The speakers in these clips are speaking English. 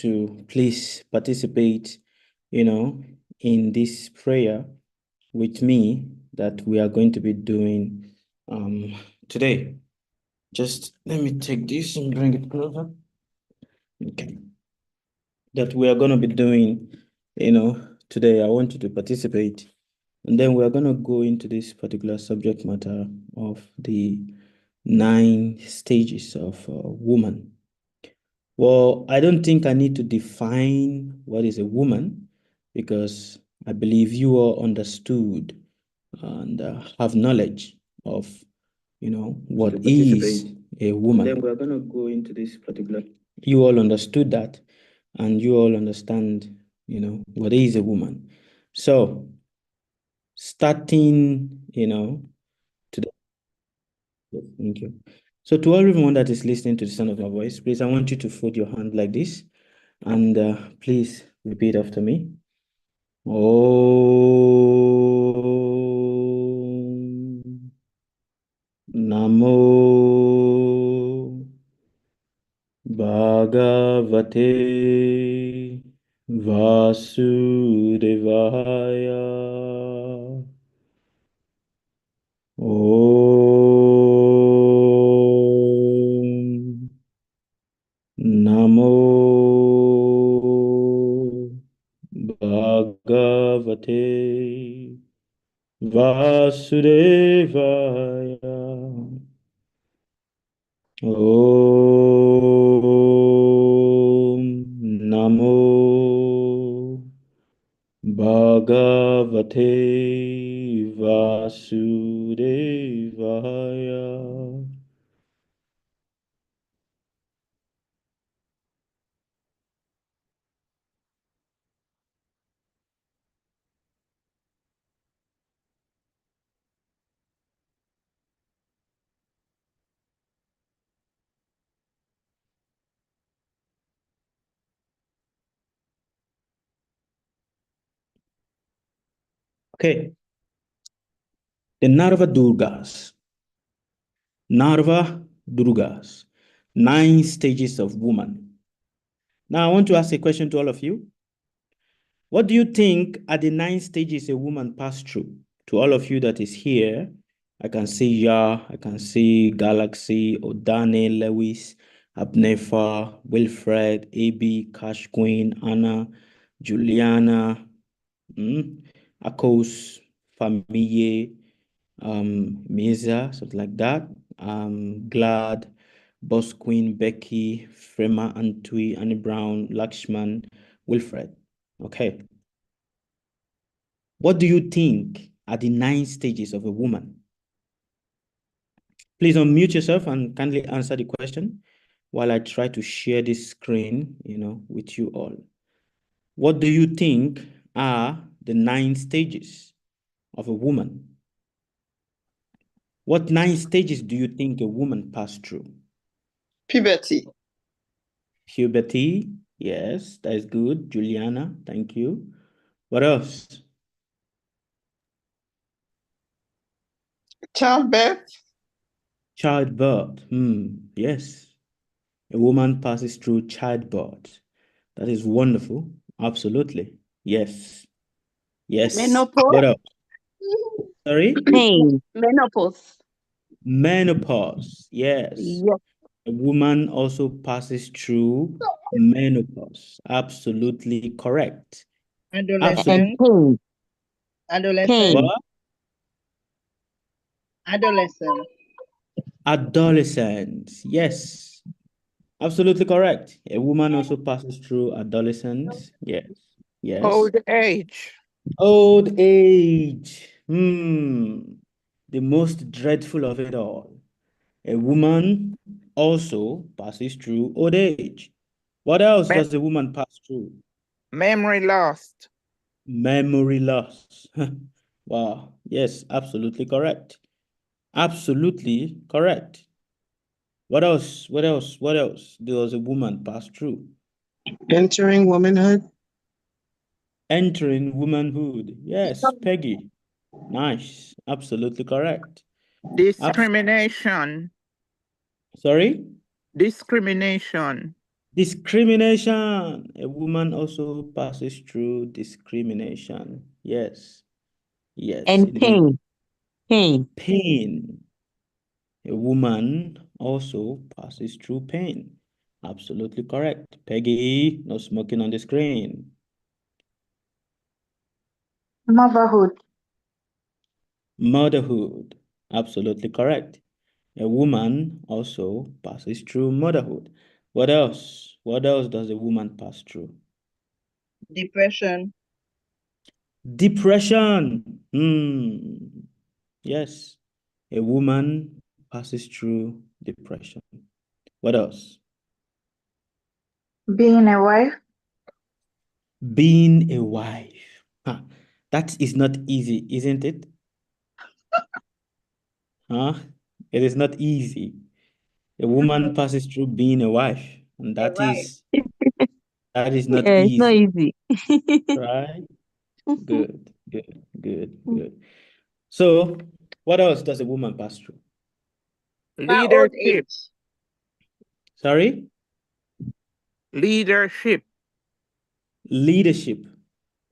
to please participate, in this prayer with me that we are going to be doing today. Just let me take this and bring it closer. Okay. That we are going to be doing, today. I want you to participate. And then we are going to go into this particular subject matter of the 9 stages of a woman. Well, I don't think I need to define what is a woman because I believe you all understood and have knowledge of, what is a woman. Then we're going to go into this particular. You all understood that, and you all understand, what is a woman. So, starting, today. Thank you. So, to everyone that is listening to the sound of my voice, please, I want you to fold your hand like this, and please repeat after me. Om Namo Bhagavate Vasudevaya. Om Namo Bhagavate Vasudevaya. Om Namo Bhagavate Vasudevaya. Okay. The Narva Durgas. Narva Durgas. 9 stages of woman. Now I want to ask a question to all of you. What do you think are the 9 stages a woman passed through? To all of you that is here, I can see Ya, I can see Galaxy, Odane, Lewis, Abnefa, Wilfred, AB, Cash Queen, Anna, Juliana, Akos, Famille, Misa, something like that. Glad, Boss Queen, Becky, Frema, Antwi, Annie Brown, Lakshman, Wilfred. Okay. What do you think are the 9 stages of a woman? Please unmute yourself and kindly answer the question while I try to share this screen, with you all. What do you think are the 9 stages of a woman? What 9 stages do you think a woman passed through? Puberty. Puberty, yes, that is good. Juliana, thank you. What else? Childbirth. Childbirth, yes. A woman passes through childbirth. That is wonderful. Absolutely. Yes. Yes. Menopause. What else? Sorry? Pain. Menopause. Menopause. Yes. Yes. A woman also passes through menopause. Absolutely correct. Adolescent. Absolutely. Adolescent. What? Adolescent. Adolescent. Yes. Absolutely correct. A woman also passes through adolescence. Yes. Yes. Old age. Old age. The most dreadful of it all. A woman also passes through old age. What else does a woman pass through? Memory lost. Memory loss. Wow. Yes, absolutely correct. Absolutely correct. What else? What else? What else does a woman pass through? Entering womanhood. Entering womanhood. Yes, Peggy. Nice. Absolutely correct. Discrimination. Sorry? Discrimination. Discrimination. A woman also passes through discrimination. Yes. Yes, And indeed. pain. Pain. A woman also passes through pain. Absolutely correct. Peggy, no smoking on the screen. Motherhood. Motherhood. Absolutely correct. A woman also passes through motherhood. What else? What else does a woman pass through? Depression. Depression. Yes. A woman passes through depression. What else? Being a wife. Being a wife. Huh. That is not easy, isn't it? Huh? It is not easy. A woman passes through being a wife, and that is not Yeah, it's not easy, easy. right? Good, good, good, good. So, what else does a woman pass through? Old Leadership. age. Sorry? Leadership. Leadership.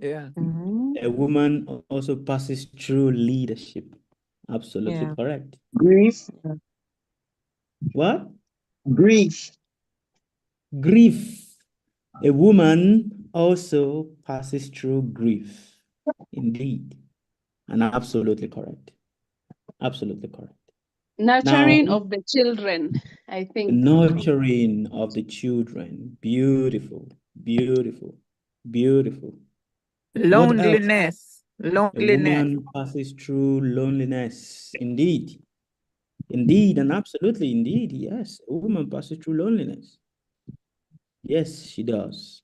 Yeah. Mhm. A woman also passes through leadership. Absolutely Yeah. correct. Grief. What? Grief. Grief. A woman also passes through grief. Indeed. And absolutely correct. Absolutely correct. Nurturing Now, of the children, I think. nurturing of the children. Beautiful, beautiful, beautiful. What else? Loneliness. A Loneliness. woman passes through loneliness. Indeed. Indeed, and absolutely, indeed, yes. A woman passes through loneliness. Yes, she does.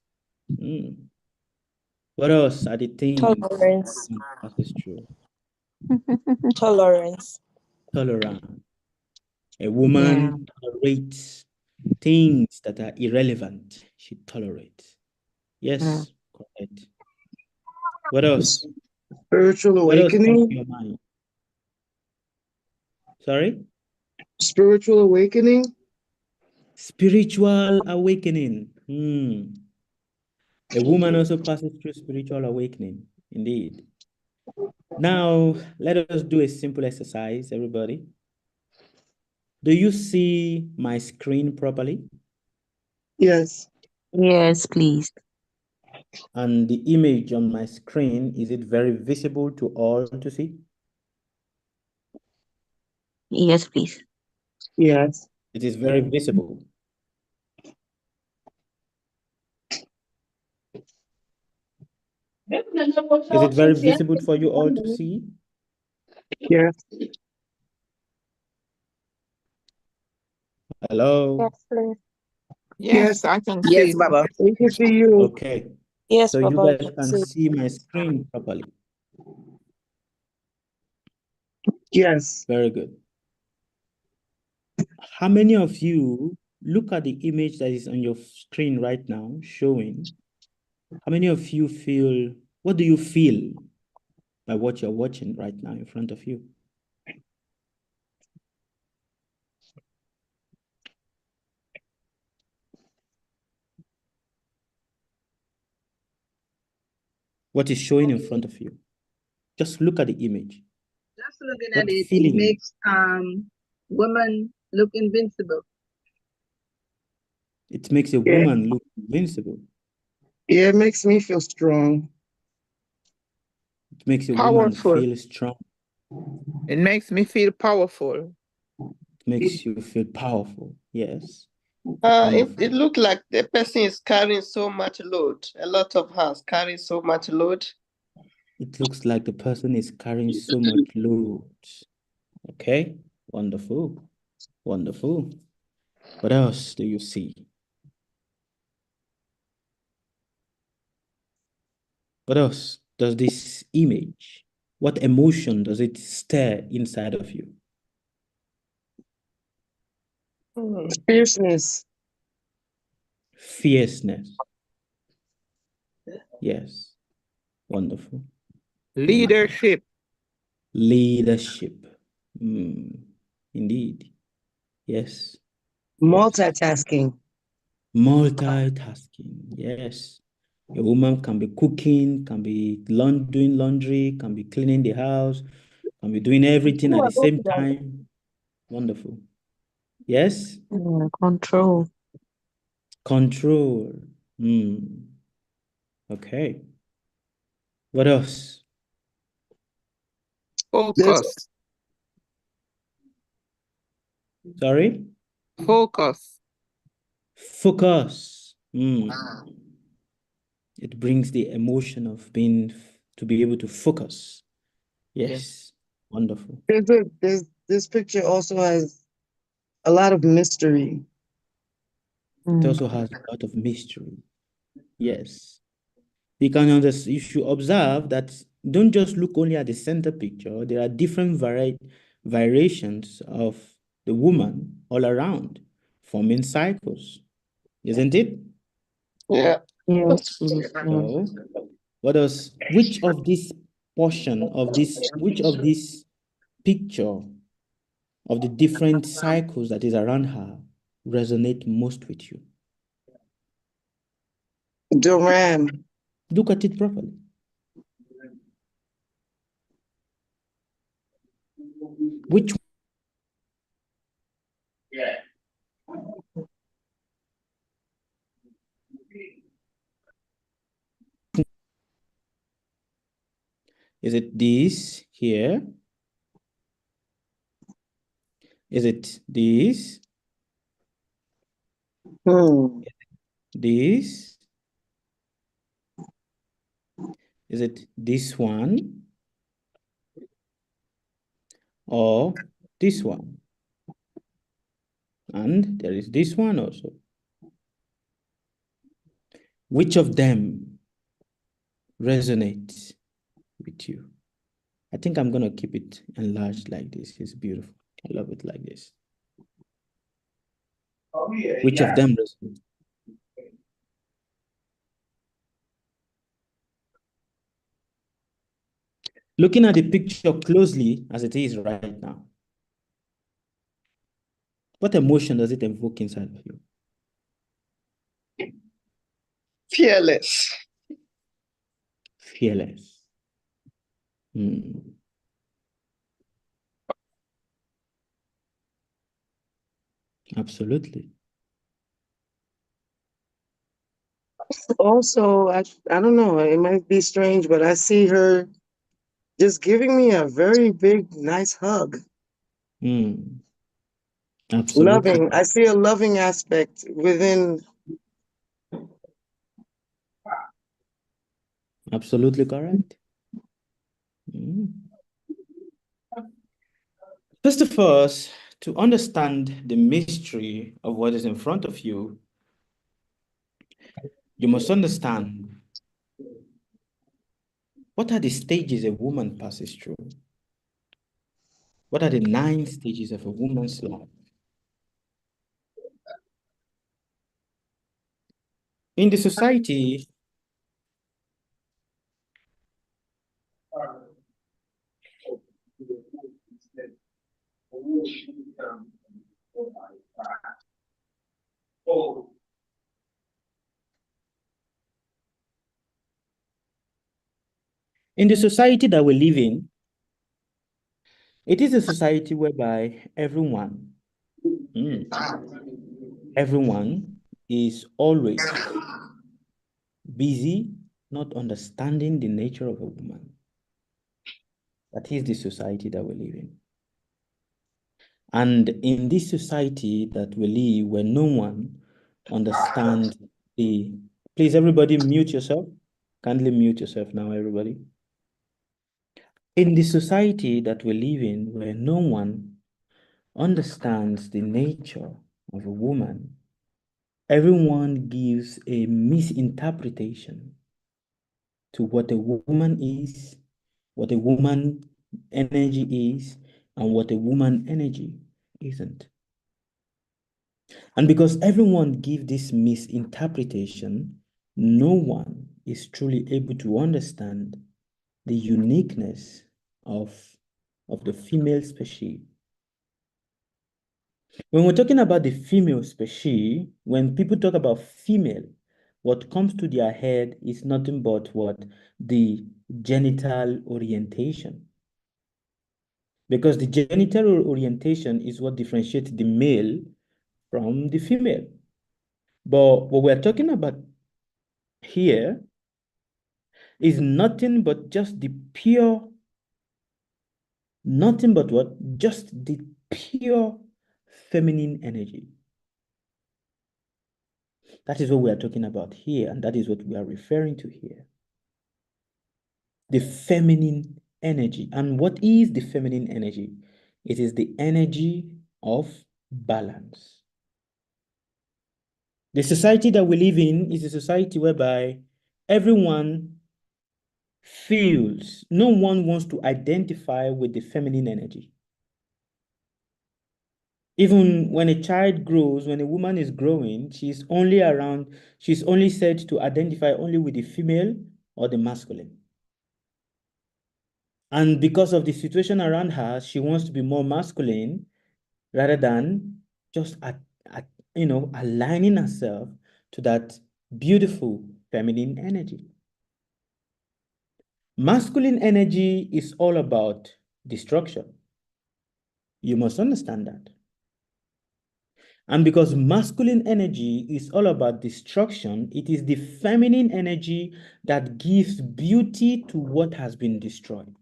What else are the things Tolerance. a woman passes through? Tolerance. Tolerance. A Yeah. woman tolerates things that are irrelevant. She tolerates. Yes, correct. What else? Spiritual What else comes to awakening. your mind? Sorry? Spiritual awakening. Spiritual awakening. A woman also passes through spiritual awakening. Indeed. Now, let us do a simple exercise, everybody. Do you see my screen properly? Yes. Yes, please. And the image on my screen, is it very visible to all to see? Yes, please. Yes. It is very visible. Is it very visible for you all to see? Yes. Hello? Yes, please. Yes, I can see. Yes, Baba. We can see you. Okay. Yes, So you Baba. guys can see my screen properly. Yes. Very good. How many of you look at the image that is on your screen right now showing? How many of you feel, what do you feel by what you're watching right now in front of you? What is showing in front of you? Just look at the image. Just looking What at it, feeling? it makes women look invincible. It makes a Yeah. woman look invincible. Yeah, it makes me feel strong. It makes a woman Powerful. feel strong. It makes me feel powerful. It makes you feel powerful. Yes. It looked like the person is carrying so much load. A lot of us carrying so much load. It looks like the person is carrying so much load. Okay. Wonderful. Wonderful. What else do you see? What else does this image, what emotion does it stir inside of you? Fierceness. Fierceness. Yes. Wonderful. Leadership. Leadership. Indeed. Yes. Multitasking. Multitasking, yes. A woman can be cooking, can be doing laundry, can be cleaning the house, can be doing everything at the same time. Wonderful. Yes? Yeah, control. Control. Okay. What else? Focus. Sorry? Focus. Focus. It brings the emotion of to be able to focus. Yes. Wonderful. This picture also has a lot of mystery. It also has a lot of mystery. Yes. You should observe that don't just look only at the center picture. There are different variations of the woman all around, forming cycles. Isn't it? Yeah. Yes, please. Yeah. So, what else? Which of this picture of the different cycles that is around her resonate most with you? Duran. Look at it properly. Which is it this here? Is it this? This? Is it this one? Or this one? And there is this one also. Which of them resonates with you? I think I'm going to keep it enlarged like this. It's beautiful. I love it like this. Which of them resonates? Looking at the picture closely as it is right now, what emotion does it evoke inside of you? Fearless. Fearless. Absolutely. Also, I don't know, it might be strange, but I see her just giving me a very big, nice hug. Absolutely. Loving. I see a loving aspect within. Absolutely correct. First of all, to understand the mystery of what is in front of you, you must understand what are the stages a woman passes through. What are the 9 stages of a woman's life? In the society, that we live in, it is a society whereby everyone is always busy not understanding the nature of a woman. That is the society that we live in. And in this society that we live, where no one understands please everybody mute yourself. Kindly mute yourself now, everybody. In the society that we live in, where no one understands the nature of a woman, everyone gives a misinterpretation to what a woman is, what a woman energy is, and what a woman energy isn't. And because everyone gives this misinterpretation, no one is truly able to understand the uniqueness of the female species. When we're talking about the female species, when people talk about female, what comes to their head is nothing but what? The genital orientation. Because the genital orientation is what differentiates the male from the female. But what we're talking about here is nothing but just the pure, nothing but what? Just the pure feminine energy. That is what we are talking about here, and that is what we are referring to here. The feminine energy. And what is the feminine energy? It is the energy of balance. The society that we live in is a society whereby everyone feels, no one wants to identify with the feminine energy. Even when a child grows, when a woman is growing, she's only said to identify only with the female or the masculine. And because of the situation around her, she wants to be more masculine rather than just aligning herself to that beautiful feminine energy. Masculine energy is all about destruction. You must understand that. And because masculine energy is all about destruction, it is the feminine energy that gives beauty to what has been destroyed.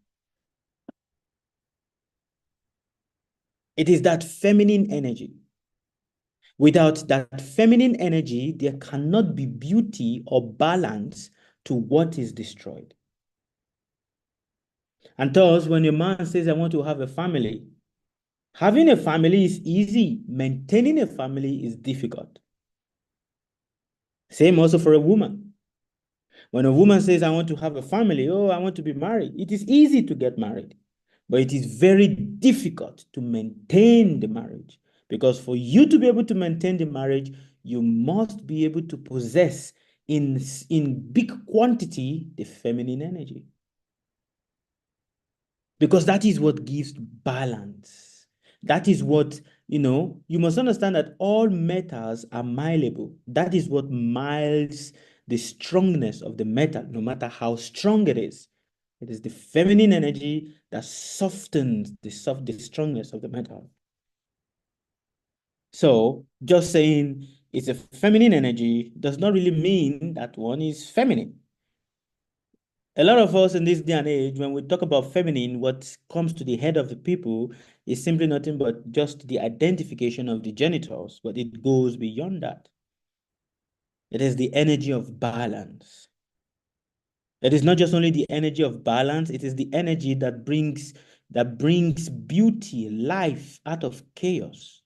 It is that feminine energy. Without that feminine energy, there cannot be beauty or balance to what is destroyed. And thus, when a man says, I want to have a family, having a family is easy. Maintaining a family is difficult. Same also for a woman. When a woman says, I want to have a family, I want to be married, it is easy to get married, but it is very difficult to maintain the marriage. Because for you to be able to maintain the marriage, you must be able to possess in big quantity the feminine energy. Because that is what gives balance. That is what, you must understand that all metals are malleable. That is what miles the strongness of the metal, no matter how strong it is. It is the feminine energy that softens the strongness of the metal. So just saying it's a feminine energy does not really mean that one is feminine. A lot of us in this day and age, when we talk about feminine, what comes to the head of the people is simply nothing but just the identification of the genitals, but it goes beyond that. It is the energy of balance. It is not just only the energy of balance, it is the energy that brings beauty, life out of chaos.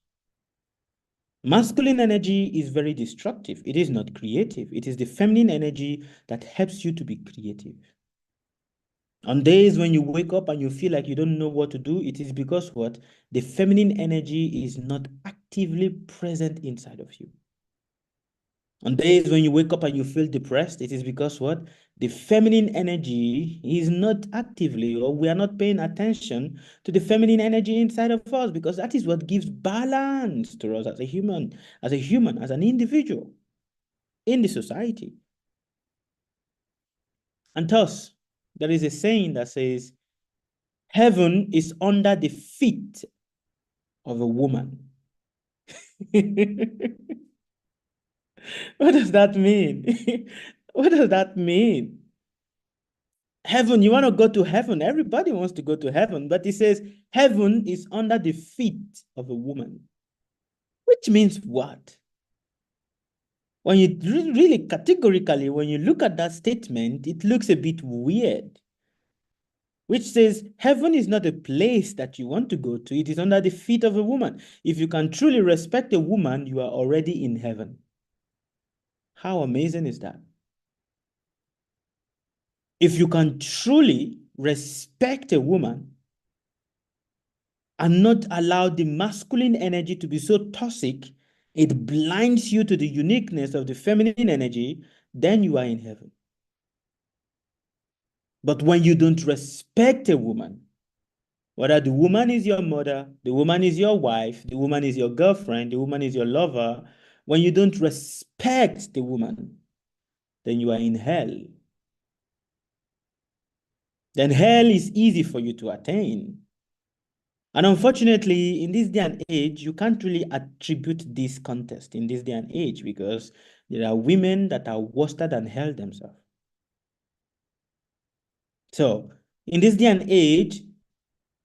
Masculine energy is very destructive. It is not creative. It is the feminine energy that helps you to be creative. On days when you wake up and you feel like you don't know what to do, it is because what? The feminine energy is not actively present inside of you. On days when you wake up and you feel depressed, it is because what? The feminine energy is not actively, or we are not paying attention to the feminine energy inside of us, because that is what gives balance to us as a human, as an individual in the society. And thus, there is a saying that says, heaven is under the feet of a woman. What does that mean? What does that mean? Heaven, you want to go to heaven. Everybody wants to go to heaven, but it says heaven is under the feet of a woman. Which means what? When you really categorically, when you look at that statement, it looks a bit weird. Which says heaven is not a place that you want to go to. It is under the feet of a woman. If you can truly respect a woman, you are already in heaven. How amazing is that? If you can truly respect a woman and not allow the masculine energy to be so toxic, it blinds you to the uniqueness of the feminine energy, then you are in heaven. But when you don't respect a woman, Whether the woman is your mother, the woman is your wife, the woman is your girlfriend, the woman is your lover, when you don't respect the woman, then you are in hell. Then hell is easy for you to attain. And unfortunately, in this day and age, you can't really attribute this contest in this day and age because there are women that are worse than hell themselves. So, in this day and age,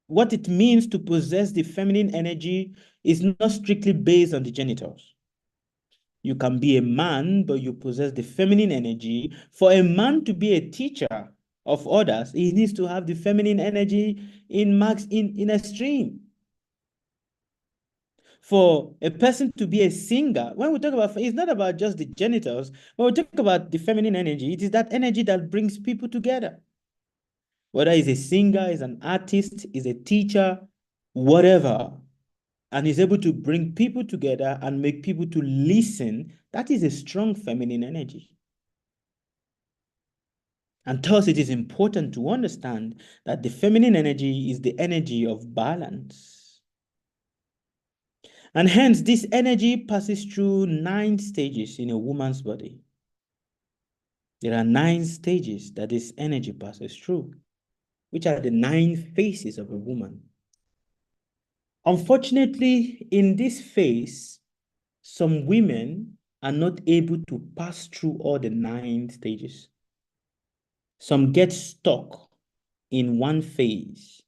what it means to possess the feminine energy is not strictly based on the genitals. You can be a man, but you possess the feminine energy. For a man to be a teacher of others, he needs to have the feminine energy in extreme. For a person to be a singer, when we talk about, it's not about just the genitals. When we talk about the feminine energy, it is that energy that brings people together. Whether he's a singer, is an artist, is a teacher, whatever, and is able to bring people together and make people to listen, that is a strong feminine energy. And thus it is important to understand that the feminine energy is the energy of balance. And hence this energy passes through 9 stages in a woman's body. There are 9 stages that this energy passes through, which are the 9 phases of a woman. Unfortunately, in this phase, some women are not able to pass through all the 9 stages. Some get stuck in one phase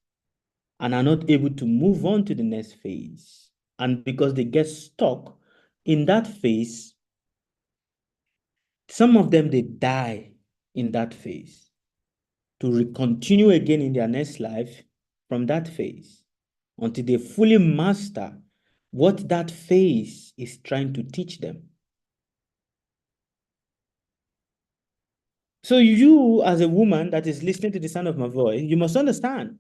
and are not able to move on to the next phase. And because they get stuck in that phase, some of them, they die in that phase to continue again in their next life from that phase until they fully master what that phase is trying to teach them. So you, as a woman that is listening to the sound of my voice, you must understand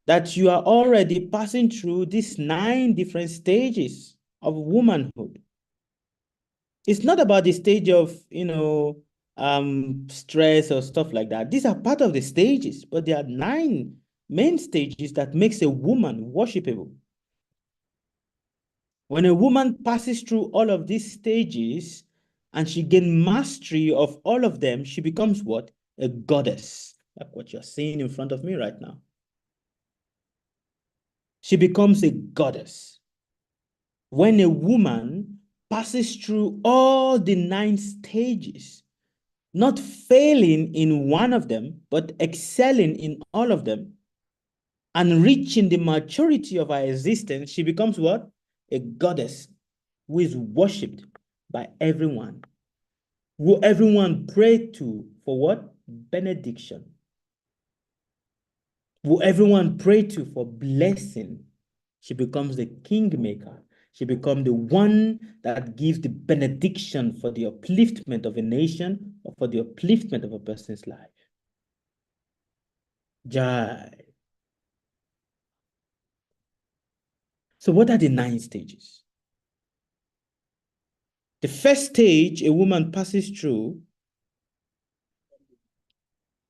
that you are already passing through these 9 different stages of womanhood. It's not about the stage of, stress or stuff like that. These are part of the stages, but there are 9 main stages that makes a woman worshipable. When a woman passes through all of these stages and she gains mastery of all of them, she becomes what? A goddess, like what you're seeing in front of me right now. She becomes a goddess. When a woman passes through all the 9 stages, not failing in one of them, but excelling in all of them, and reaching the maturity of her existence, she becomes what? A goddess who is worshipped by everyone, who everyone pray to for what? Benediction. Who everyone pray to for blessing. She becomes the kingmaker. She becomes the one that gives the benediction for the upliftment of a nation or for the upliftment of a person's life. Jai. So what are the 9 stages? The first stage a woman passes through,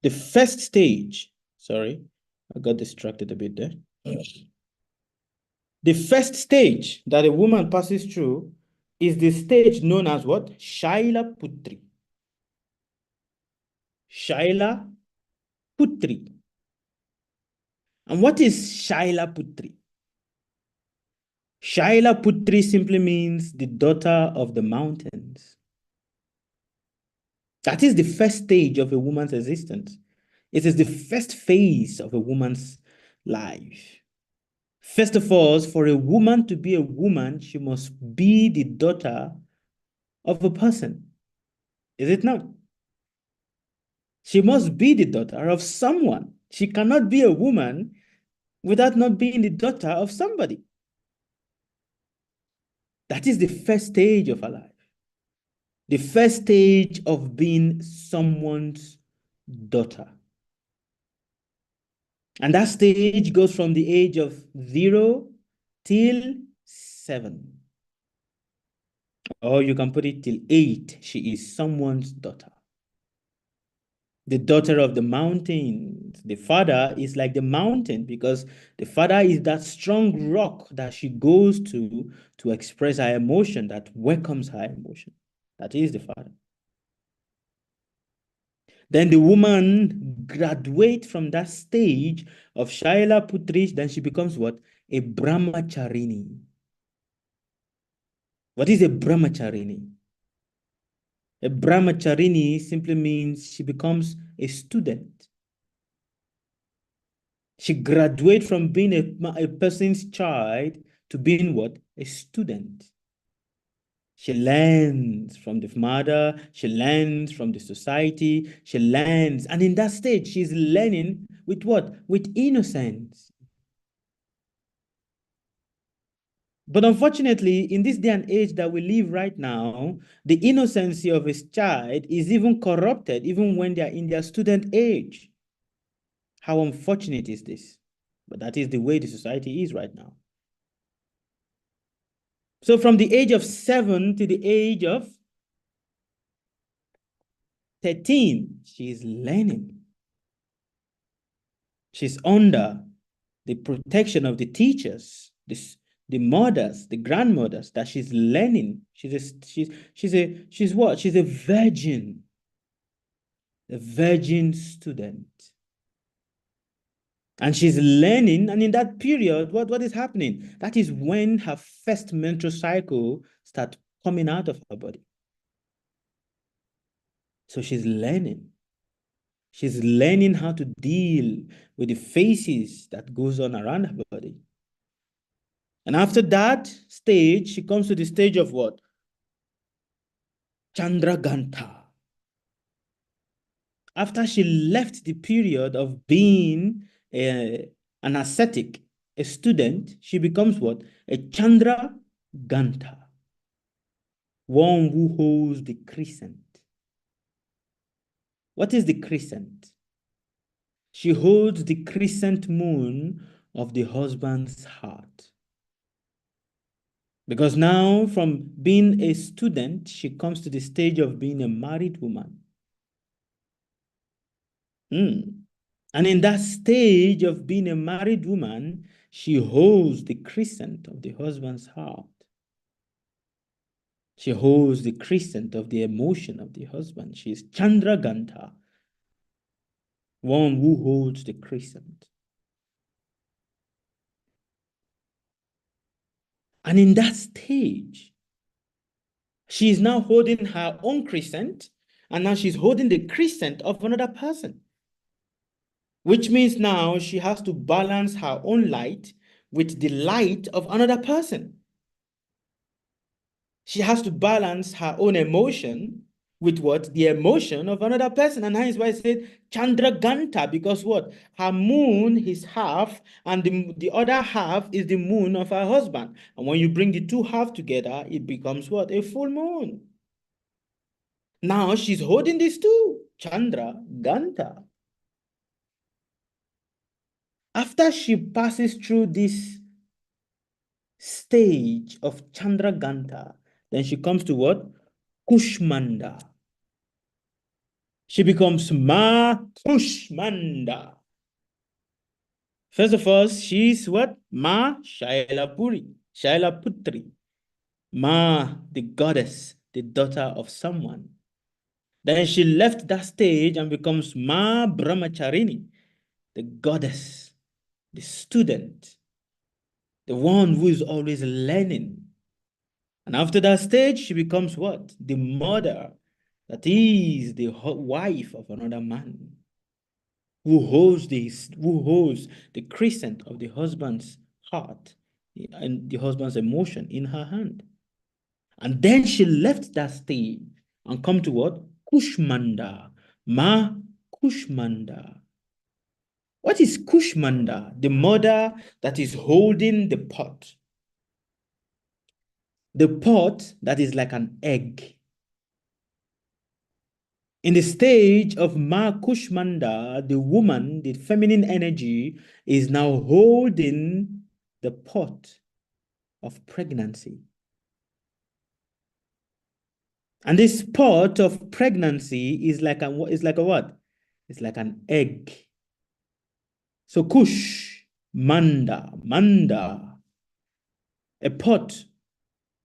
the first stage, sorry, I got distracted a bit there. The first stage that a woman passes through is the stage known as what? Shaila Putri. Shaila Putri. And what is Shaila Putri? Shaila Putri simply means the daughter of the mountains. That is the first stage of a woman's existence. It is the first phase of a woman's life. First of all, for a woman to be a woman, she must be the daughter of a person. Is it not? She must be the daughter of someone. She cannot be a woman without not being the daughter of somebody. That is the first stage of her life. The first stage of being someone's daughter. And that stage goes from the age of 0 till 7. Or you can put it till 8. She is someone's daughter. the daughter of the mountains. The father is like the mountain because the father is that strong rock that she goes to express her emotion, that welcomes her emotion. That is the father. Then the woman graduates from that stage of Shaila Putri, then she becomes what? A Brahmacharini. What is a Brahmacharini? A Brahmacharini simply means she becomes a student. She graduates from being a person's child to being what? A student. She learns from the mother, she learns from the society, she learns. And in that stage, she's learning with what? With innocence. But unfortunately, in this day and age that we live right now, the innocency of a child is even corrupted, even when they are in their student age. How unfortunate is this? But that is the way the society is right now. So from the age of 7 to the age of 13, she is learning. She's under the protection of the teachers, the mothers, the grandmothers, that she's learning. She's what? She's a virgin student. And she's learning, and in that period, what is happening? That is when her first menstrual cycle starts coming out of her body. So she's learning. She's learning how to deal with the phases that goes on around her body. And after that stage, she comes to the stage of what? Chandraganta. After she left the period of being an ascetic, a student, she becomes what? A Chandraganta. One who holds the crescent. What is the crescent? She holds the crescent moon of the husband's heart. Because now, from being a student, she comes to the stage of being a married woman. And in that stage of being a married woman, she holds the crescent of the husband's heart. She holds the crescent of the emotion of the husband. She is Chandraganta, one who holds the crescent. And in that stage, she is now holding her own crescent, and now she's holding the crescent of another person. Which means now she has to balance her own light with the light of another person. She has to balance her own emotion with what? The emotion of another person. And that is why I said Chandraganta, because what? Her moon is half, and the other half is the moon of her husband. And when you bring the two halves together, it becomes what? A full moon. Now she's holding these two, Chandraganta. After she passes through this stage of Chandraganta, then she comes to what? Kushmanda. She becomes Ma Kushmanda. First of all, she's what? Ma Shailapuri, Shailaputri. Ma, the goddess, the daughter of someone. Then she left that stage and becomes Ma Brahmacharini, the goddess, the student, the one who is always learning. And after that stage, she becomes what? The mother, that is the wife of another man, who holds the crescent of the husband's heart and the husband's emotion in her hand. And then she left that stage and come to what? Kushmanda. Ma Kushmanda. What is Kushmanda? The mother that is holding the pot. The pot that is like an egg. In the stage of Ma Kushmanda, the woman, the feminine energy, is now holding the pot of pregnancy. And this pot of pregnancy is like a what? It's like an egg. So Kush, Manda, a pot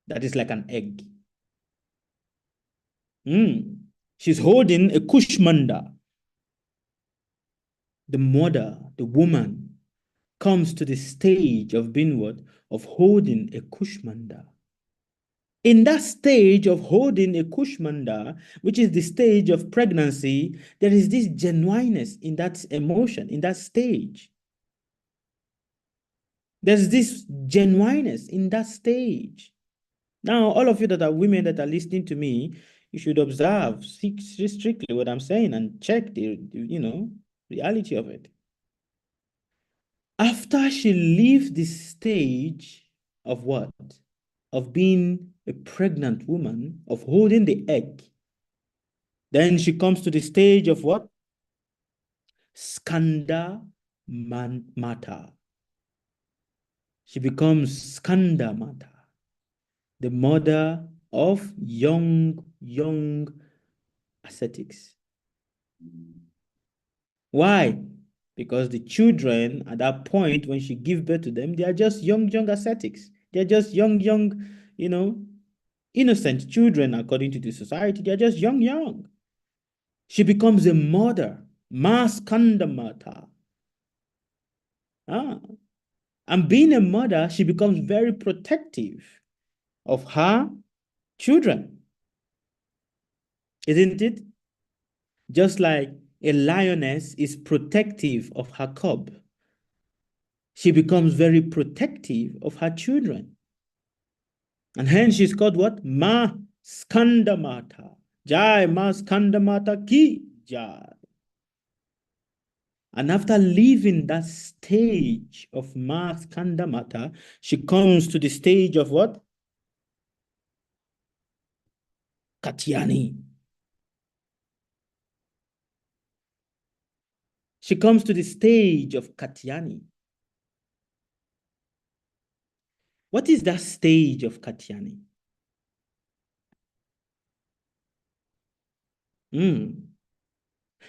that is like an egg. She's holding a Kushmanda. The mother, the woman, comes to the stage of being what? Of holding a Kushmanda. In that stage of holding a Kushmanda, which is the stage of pregnancy, there is this genuineness in that emotion, in that stage. There's this genuineness in that stage. Now, all of you that are women that are listening to me, you should observe strictly what I'm saying and check the reality of it. After she leaves the stage of what? Of being a pregnant woman, of holding the egg, then she comes to the stage of what? Skanda Mata. She becomes Skanda Mata, the mother of young ascetics. Why? Because the children at that point, when she gives birth to them, they are just young ascetics. They're just young, innocent children according to the society. They're just young. She becomes a mother, Maskandamata. And being a mother, she becomes very protective of her children. Isn't it? Just like a lioness is protective of her cub, she becomes very protective of her children. And hence she's called what? Ma Skandamata. Jai Ma Skandamata Ki Jai. And after leaving that stage of Ma Skandamata, she comes to the stage of what? Katyani. She comes to the stage of Katyani. What is that stage of Katyani?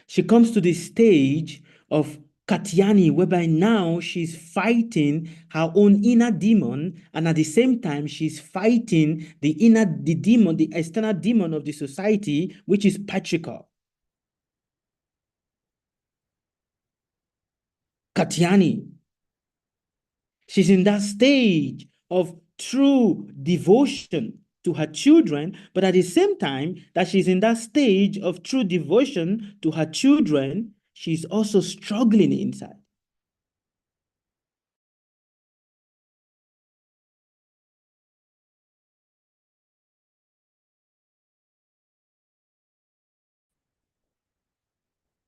She comes to the stage of Katyani, whereby now she's fighting her own inner demon, and at the same time, she's fighting the demon, the external demon of the society, which is patriarchal. Katyani. She's in that stage of true devotion to her children, but at the same time that she's in that stage of true devotion to her children, she's also struggling inside.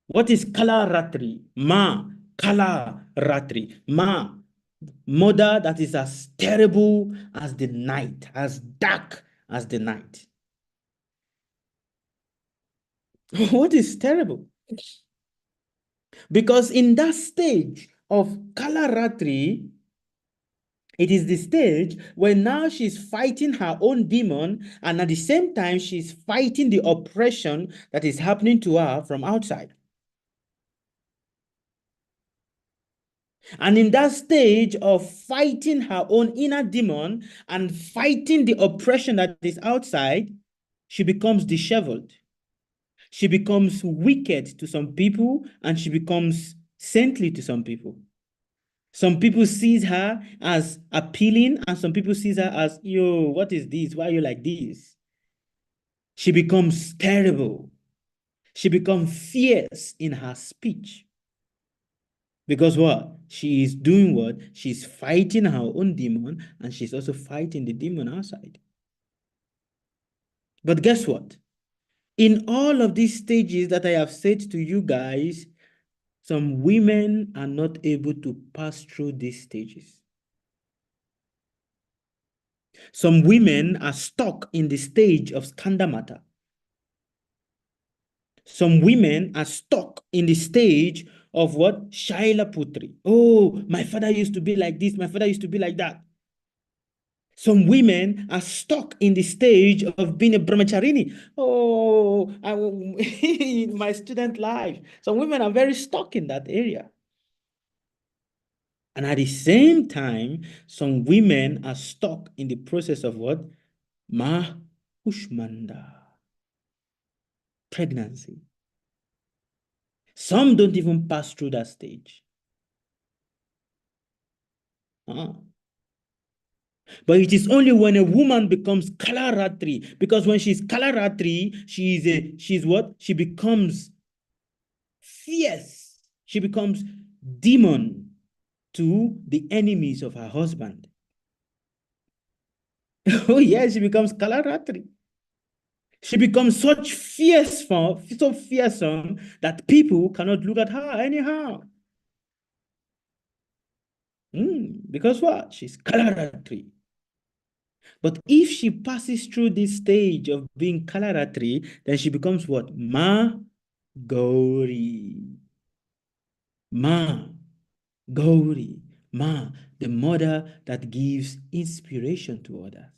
What is Kala Ratri? Ma, Kala Ratri. Ma, mother that is as terrible as the night, as dark as the night. What is terrible? Because in that stage of Kala Ratri, it is the stage where now she's fighting her own demon, and at the same time, she's fighting the oppression that is happening to her from outside. And in that stage of fighting her own inner demon and fighting the oppression that is outside, she becomes disheveled. She becomes wicked to some people, and she becomes saintly to some people. Some people see her as appealing, and some people see her as, yo, what is this? Why are you like this? She becomes terrible. She becomes fierce in her speech. Because what? She is doing what? She's fighting her own demon, and she's also fighting the demon outside. But guess what? In all of these stages that I have said to you guys, some women are not able to pass through these stages. Some women are stuck in the stage of Skandamata. Some women are stuck in the stage of what? Shaila Putri. Oh, my father used to be like this. My father used to be like that. Some women are stuck in the stage of being a brahmacharini. Oh, in my student life, some women are very stuck in that area. And at the same time, some women are stuck in the process of what? Ushmanda. Pregnancy. Some don't even pass through that stage. But it is only when a woman becomes Kalaratri, because when she's Kalaratri, she's what? She becomes fierce. She becomes demon to the enemies of her husband. Oh yes, she becomes Kalaratri. She becomes such so fearsome that people cannot look at her anyhow. Because what? She's Kalaratri. But if she passes through this stage of being Kalaratri, then she becomes what? Gauri. Gauri. The mother that gives inspiration to others.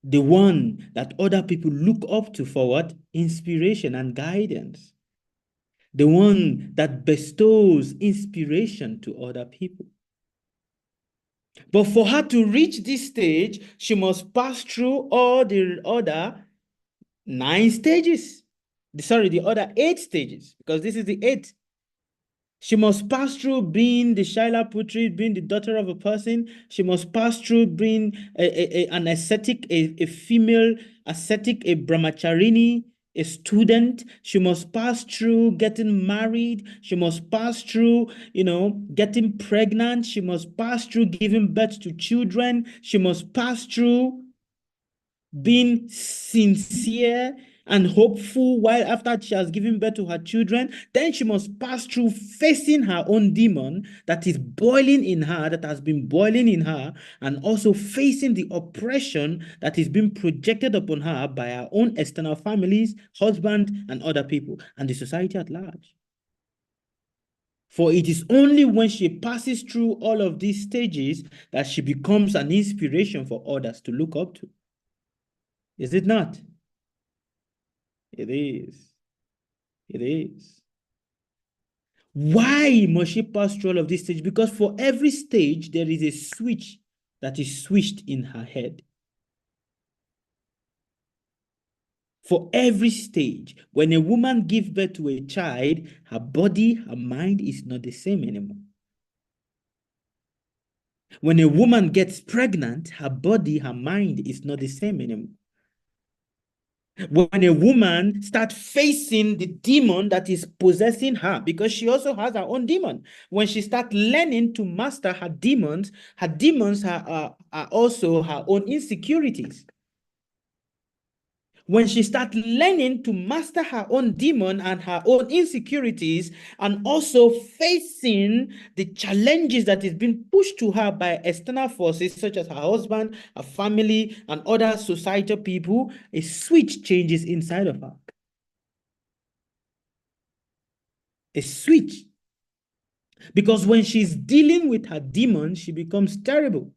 The one that other people look up to for what? Inspiration and guidance. The one that bestows inspiration to other people. But for her to reach this stage, she must pass through all the other 9 stages. Sorry, the other 8 stages, because this is the 8th. She must pass through being the Shaila Putri, being the daughter of a person. She must pass through being an ascetic, a female ascetic, a brahmacharini, a student. She must pass through getting married. She must pass through, getting pregnant. She must pass through giving birth to children. She must pass through being sincere and hopeful while after she has given birth to her children. Then she must pass through facing her own demon that is boiling in her, that has been boiling in her, and also facing the oppression that is being projected upon her by her own external families, husband, and other people, and the society at large. For it is only when she passes through all of these stages that she becomes an inspiration for others to look up to. Is it not? It is. It is. Why must she pass through all of this stage? Because for every stage, there is a switch that is switched in her head. For every stage, when a woman gives birth to a child, her body, her mind is not the same anymore. When a woman gets pregnant, her body, her mind is not the same anymore. When a woman starts facing the demon that is possessing her, because she also has her own demon. When she starts learning to master her demons are also her own insecurities. When she starts learning to master her own demon and her own insecurities, and also facing the challenges that is being pushed to her by external forces such as her husband, her family, and other societal people, a switch changes inside of her. A switch. Because when she's dealing with her demon, she becomes terrible.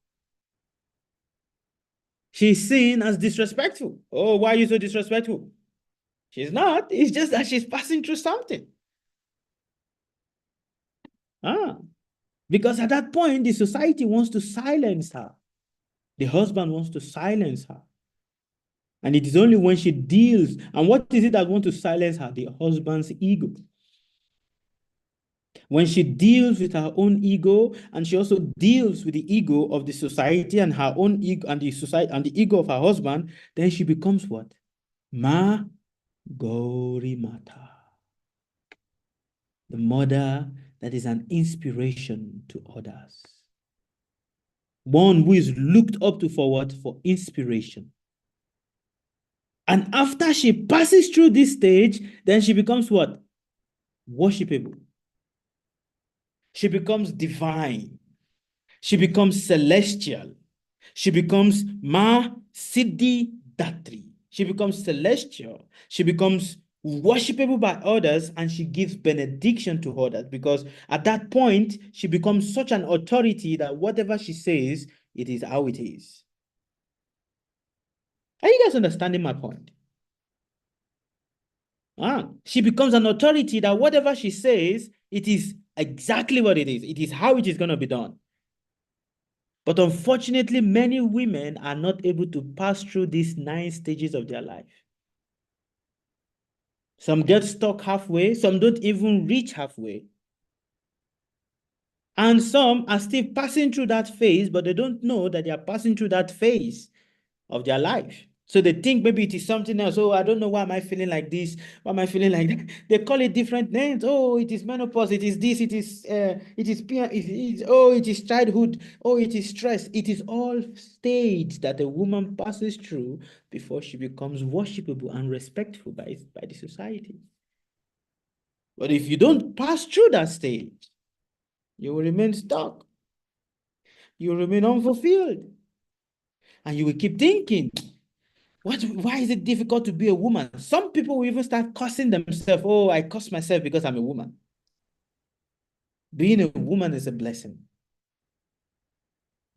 She's seen as disrespectful. Oh, why are you so disrespectful? She's not. It's just that she's passing through something. Because at that point, the society wants to silence her. The husband wants to silence her. And it is only when she deals. And what is it that wants to silence her? The husband's ego. When she deals with her own ego, and she also deals with the ego of the society and her own ego and the society and the ego of her husband, then she becomes what? Gauri Mata. The mother that is an inspiration to others. One who is looked up to for what? For inspiration. And after she passes through this stage, then she becomes what? Worshipable. She becomes divine. She becomes celestial. She becomes Siddhi Datri. She becomes celestial. She becomes worshipable by others, and she gives benediction to others, because at that point, she becomes such an authority that whatever she says it is how it is. Are you guys understanding my point? She becomes an authority that whatever she says, it is exactly what it is. It is how it is going to be done. But unfortunately, many women are not able to pass through these 9 stages of their life. Some get stuck halfway, some don't even reach halfway. And some are still passing through that phase, but they don't know that they are passing through that phase of their life. So they think maybe it is something else. Oh, I don't know why am I feeling like this? Why am I feeling like that? They call it different names. Oh, it is menopause. It is this. It is it is childhood. Oh, it is stress. It is all stages that a woman passes through before she becomes worshipable and respectful by the society. But if you don't pass through that stage, you will remain stuck. You will remain unfulfilled. And you will keep thinking, why is it difficult to be a woman? Some people will even start cursing themselves. Oh, I curse myself because I'm a woman. Being a woman is a blessing.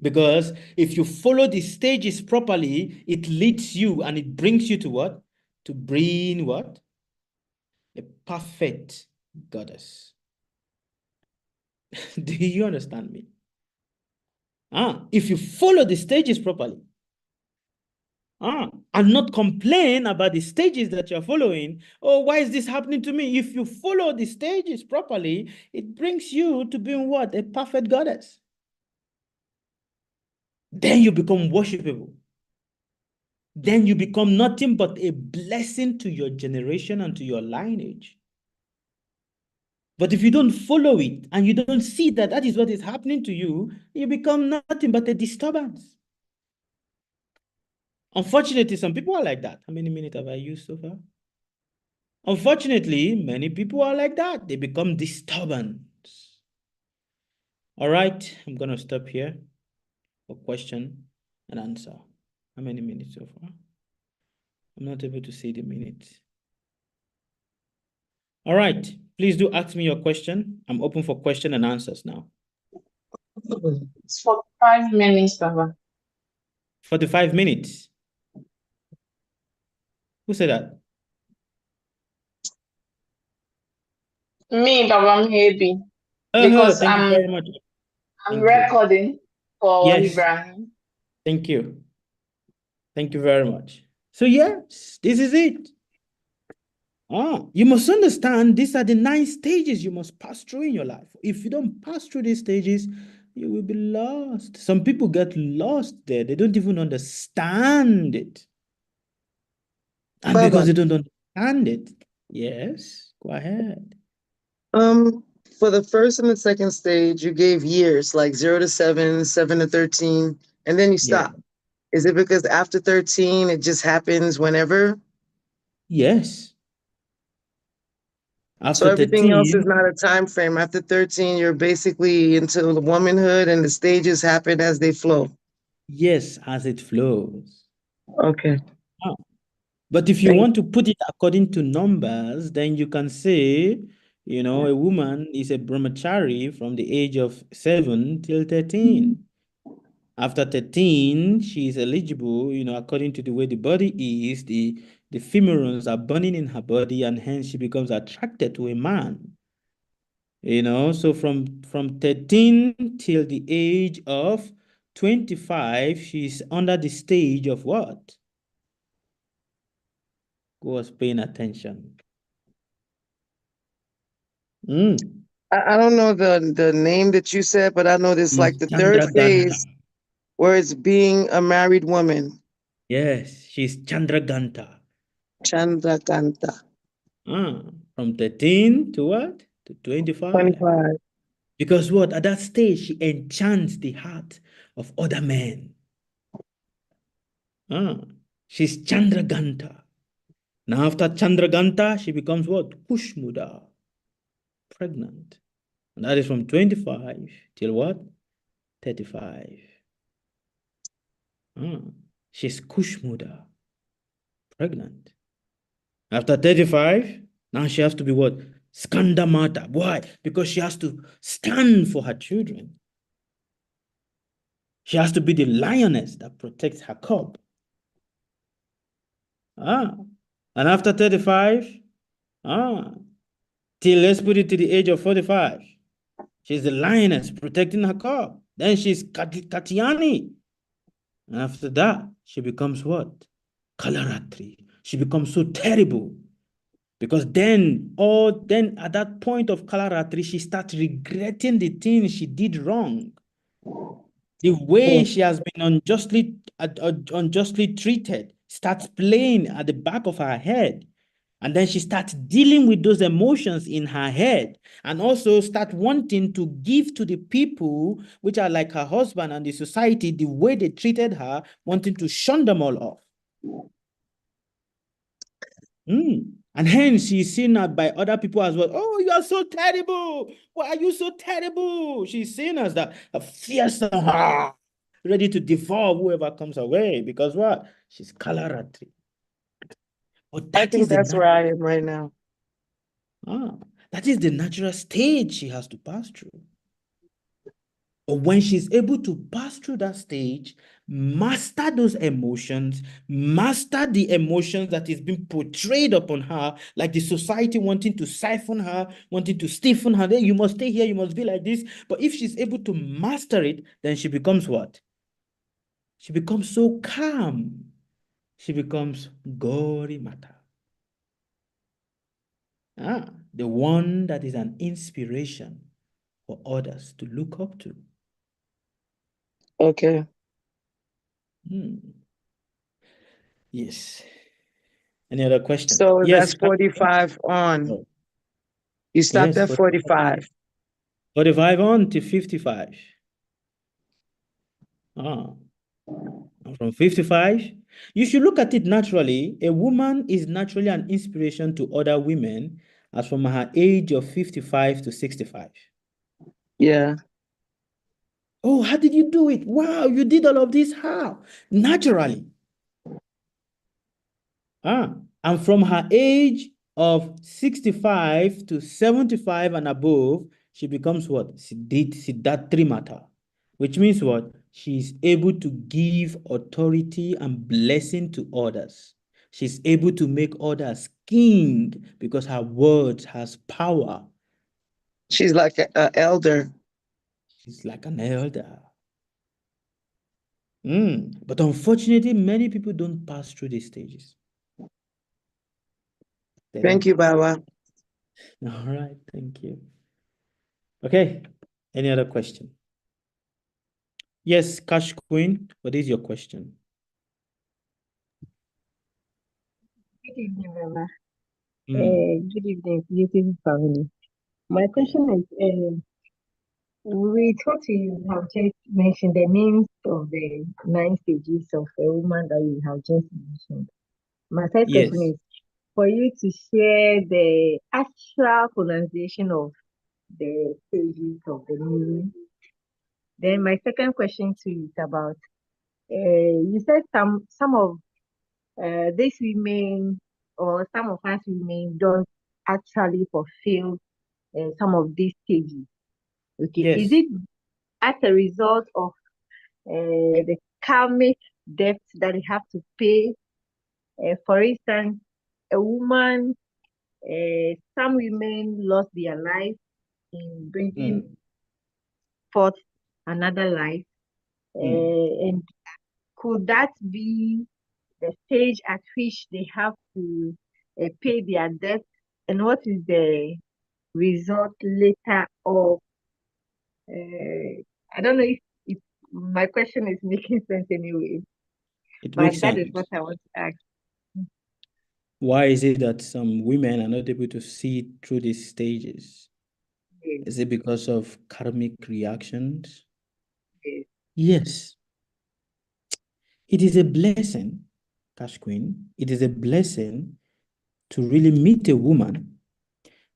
Because if you follow the stages properly, it leads you and it brings you to what? To bring what? A perfect goddess. Do you understand me? If you follow the stages properly, and not complain about the stages that you're following. Oh, why is this happening to me? If you follow the stages properly, it brings you to being what? A perfect goddess. Then you become worshipable. Then you become nothing but a blessing to your generation and to your lineage. But if you don't follow it and you don't see that that is what is happening to you, you become nothing but a disturbance. Unfortunately, some people are like that. How many minutes have I used so far? Unfortunately, many people are like that. They become disturbance. All right, I'm going to stop here for question and answer. How many minutes so far? I'm not able to see the minutes. All right, please do ask me your question. I'm open for question and answers now. It's for 5 minutes, Baba. 45 minutes. Who said that? Me, Baba, maybe. Because Thank you very much. I'm Thank you. recording for Yes. Ibrahim. Thank you. Thank you very much. So yes, this is it. You must understand these are the 9 stages you must pass through in your life. If you don't pass through these stages, you will be lost. Some people get lost there. They don't even understand it. And Baba. because they don't understand it, yes, go ahead. For the first and the second stage, you gave years, like 0 to 7, 7 to 13, and then you stop. Is it because after 13, it just happens whenever? Yes. After So everything 13, else is not a time frame. After 13, you're basically into the womanhood and the stages happen as they flow. yes, as it flows. Okay. But if you want to put it according to numbers, then you can say, you know, a woman is a brahmachari from the age of 7 till 13. After 13, she is eligible, you know, according to the way the body is, the pheromones are burning in her body, and hence she becomes attracted to a man. You know, so from 13 till the age of 25, she's under the stage of what? Who was paying attention? I don't know the name that you said, but I know this like the third phase where it's being a married woman. Yes, she's Chandraganta. Chandraganta. From 13 to what? To 25. 25. Because what? At that stage, she enchants the heart of other men. She's Chandraganta. Now after Chandraganta, she becomes what? Kushmuda. Pregnant. And that is from 25 till what? 35. She's Kushmuda. Pregnant. After 35, now she has to be what? Skandamata. Why? Because she has to stand for her children. She has to be the lioness that protects her cub. And after 35, till let's put it to the age of 45, she's the lioness protecting her cub. Then she's Katyani. And after that, she becomes what? Kalaratri. She becomes so terrible. Because then at that point of Kalaratri, she starts regretting the things she did wrong. The way she has been unjustly treated starts playing at the back of her head. And then she starts dealing with those emotions in her head, and also start wanting to give to the people which are like her husband and the society the way they treated her, wanting to shun them all off. And hence she's seen by other people as well. Oh, you are so terrible. Why are you so terrible? She's seen as that a fierce, ready to devour whoever comes her way. Because what? She's Kalaratri. But I think that's where I am right now. That is the natural stage she has to pass through. But when she's able to pass through that stage, master those emotions, master the emotions that is being portrayed upon her, like the society wanting to siphon her, wanting to stiffen her. You must stay here, you must be like this. But if she's able to master it, then she becomes what? She becomes so calm. She becomes Gauri Mata. The one that is an inspiration for others to look up to. Okay. Yes. Any other questions? So yes, that's 45 on. Oh. You stopped Yes, at 45. 45 on to 55. From 55, you should look at it naturally. A woman is naturally an inspiration to other women as from her age of 55 to 65. Yeah. Oh, how did you do it? Wow, you did all of this. How? Naturally. And from her age of 65 to 75 and above, she becomes what? Siddhatri Mata, which means what? She's able to give authority and blessing to others. She's able to make others king because her words has power. She's like an elder. She's like an elder. But unfortunately, many people don't pass through these stages. Thank you, Baba. All right, thank you. Okay, any other question? Yes, Cash Queen, what is your question? Good evening, Baba. Good evening, beautiful family. My question is, we thought you have just mentioned the names of the 9 stages of a woman that you have just mentioned. My first question is for you to share the actual pronunciation of the stages of the name. Then my second question to you is about, you said some of these women or some of us women don't actually fulfill some of these stages. Okay, Yes. is it as a result of the karmic debt that you have to pay? For instance, a woman, some women lost their life in bringing forth another life. And could that be the stage at which they have to pay their debt? And what is the result later of? I don't know if my question is making sense anyway. It But makes that sense. is what I want to ask. Why is it that some women are not able to see through these stages? Yes. Is it because of karmic reactions? Yes. Yes. It is a blessing, Cash Queen. It is a blessing to really meet a woman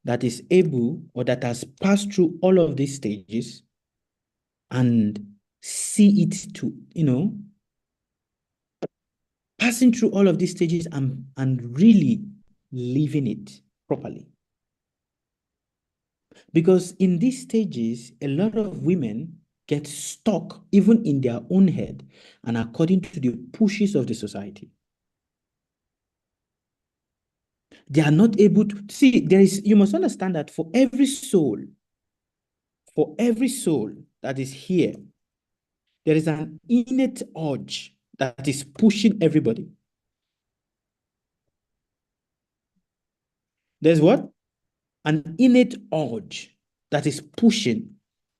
that is able or that has passed through all of these stages and see it to, passing through all of these stages and really living it properly. Because in these stages, a lot of women get stuck even in their own head and according to the pushes of the society. They are not able to see. You must understand that for every soul that is here, there is an innate urge that is pushing everybody. There's what? An innate urge that is pushing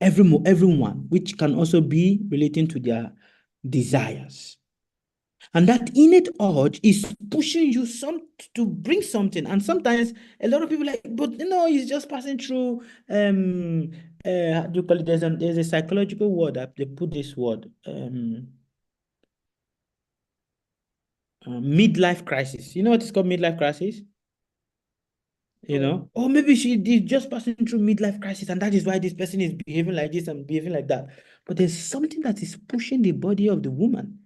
everyone, which can also be relating to their desires. And that innate urge is pushing you to bring something. And sometimes a lot of people are like, but it's just passing through how do you call it? There's a psychological word that they put this word. Midlife crisis. You know what is called midlife crisis? Or maybe she is just passing through midlife crisis, and that is why this person is behaving like this and behaving like that. But there's something that is pushing the body of the woman.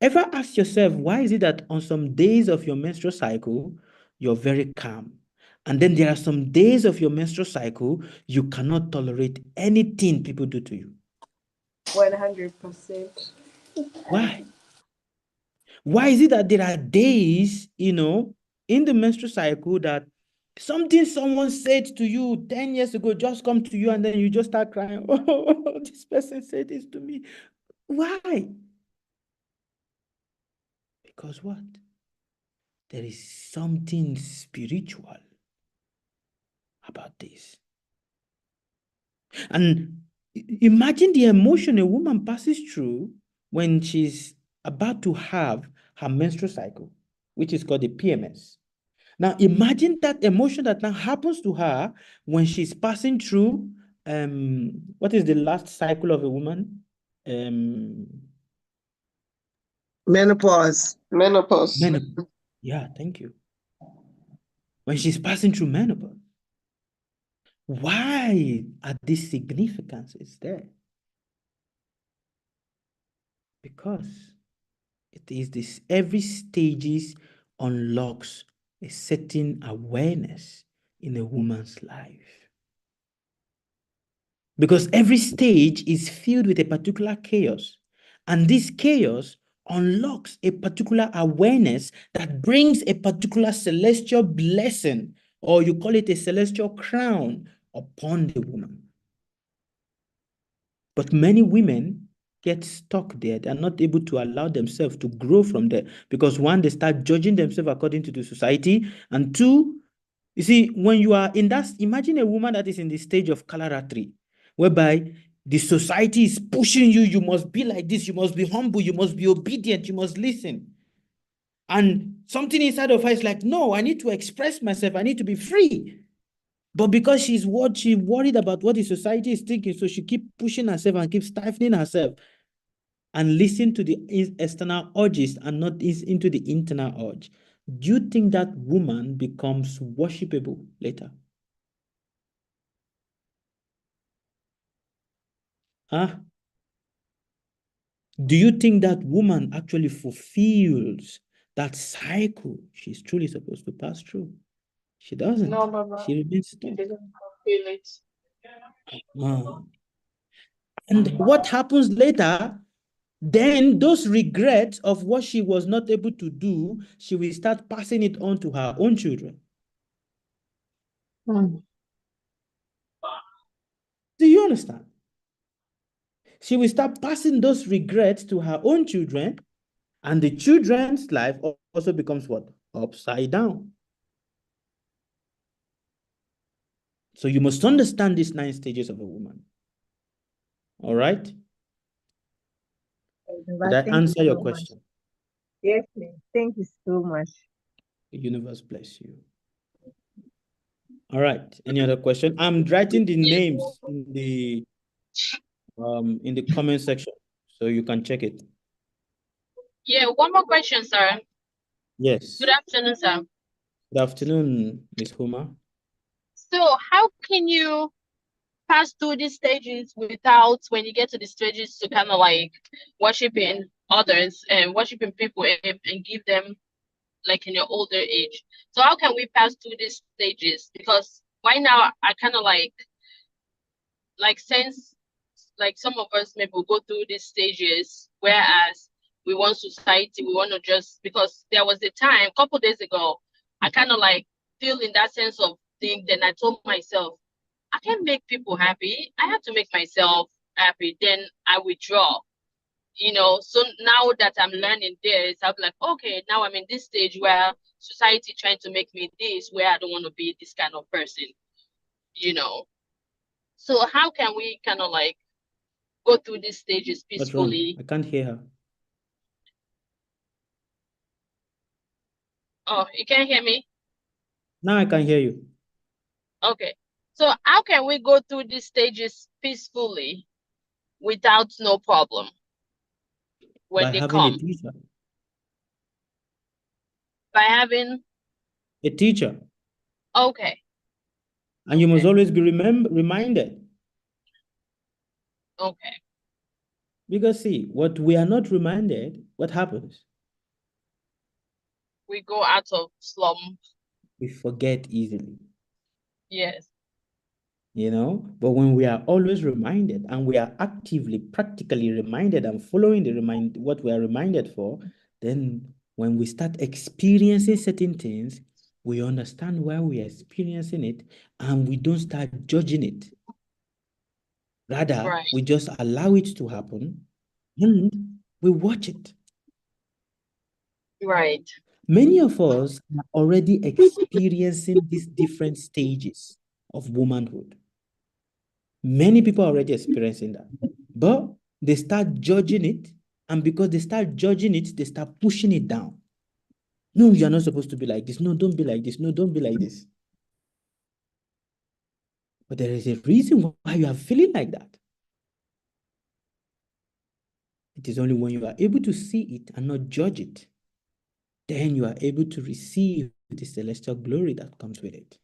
Ever ask yourself, why is it that on some days of your menstrual cycle, you're very calm? And then there are some days of your menstrual cycle, you cannot tolerate anything people do to you. 100%. Why? Why is it that there are days, in the menstrual cycle that something someone said to you 10 years ago just come to you and then you just start crying, oh, this person said this to me. Why? Because what? There is something spiritual about this. And imagine the emotion a woman passes through when she's about to have her menstrual cycle, which is called the PMS. Now, imagine that emotion that now happens to her when she's passing through, what is the last cycle of a woman? Menopause. Menopause. Yeah, thank you. When she's passing through menopause. Why are these significances there? Because it is this every stages unlocks a certain awareness in a woman's life. Because every stage is filled with a particular chaos. And this chaos unlocks a particular awareness that brings a particular celestial blessing, or you call it a celestial crown, upon the woman. But many women get stuck there. They're not able to allow themselves to grow from there because one, they start judging themselves according to the society. And two, you see, when you are in that, imagine a woman that is in the stage of Kalaratri, whereby the society is pushing you, you must be like this, you must be humble, you must be obedient, you must listen. And something inside of her is like, no, I need to express myself, I need to be free. But because she's worried about what the society is thinking, so she keeps pushing herself and keeps stifling herself and listen to the external urges and not into the internal urge. Do you think that woman becomes worshipable later? Huh? Do you think that woman actually fulfills that cycle she's truly supposed to pass through? She doesn't. No, Baba. She remains She stuck. didn't feel it. And what happens later, then those regrets of what she was not able to do, she will start passing it on to her own children. Do you understand? She will start passing those regrets to her own children, and the children's life also becomes what? Upside down. So you must understand these 9 stages of a woman. All right? Did I answer your question? Yes, please. Thank you so much. The universe bless you. All right. Any other question? I'm writing the names in the comment section, so you can check it. Yeah, one more question, sir. Yes. Good afternoon, sir. Good afternoon, Ms. Huma. So how can you pass through these stages without, when you get to the stages, to kind of like worshiping others and worshiping people and give them like in your older age? So how can we pass through these stages? Because right now I kind of like sense like some of us maybe will go through these stages, whereas we want society, we want to just, because there was a time, a couple days ago, I kind of like feel in that sense of thing. Then I told myself, I can't make people happy. I have to make myself happy. Then I withdraw. So now that I'm learning this, I'm like, okay, now I'm in this stage where society trying to make me this, where I don't want to be this kind of person, So how can we kind of like go through these stages What's wrong? peacefully? I can't hear her. Oh, you can't hear me? Now I can hear you. Okay. So how can we go through these stages peacefully without no problem when By they having a come? teacher. By having, A teacher. okay, And you must always be reminded. okay. Because see, what we are not reminded, what happens? We go out of slum. We forget easily. Yes. But when we are always reminded and we are actively, practically reminded and following what we are reminded for, then when we start experiencing certain things, we understand why we are experiencing it and we don't start judging it. Rather, Right. we just allow it to happen and we watch it. Right. Many of us are already experiencing these different stages of womanhood. Many people are already experiencing that, but they start judging it, and because they start judging it, they start pushing it down. No, you're not supposed to be like this. No, don't be like this. No, don't be like this. But there is a reason why you are feeling like that. It is only when you are able to see it and not judge it, then you are able to receive the celestial glory that comes with it.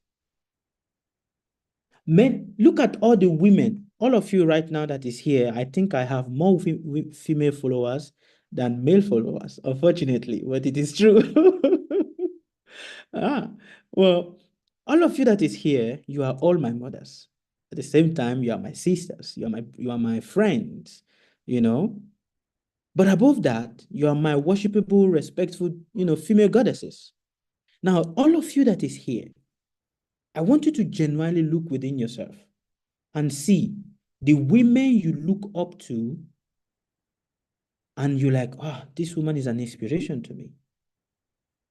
Men, look at all the women, all of you right now that is here. I think I have more female followers than male followers, unfortunately, but it is true. Well, all of you that is here, you are all my mothers. At the same time, you are my sisters, you are my friends, But above that, you are my worshipable, respectful, female goddesses. Now, all of you that is here, I want you to genuinely look within yourself and see the women you look up to, and you're like, oh, this woman is an inspiration to me.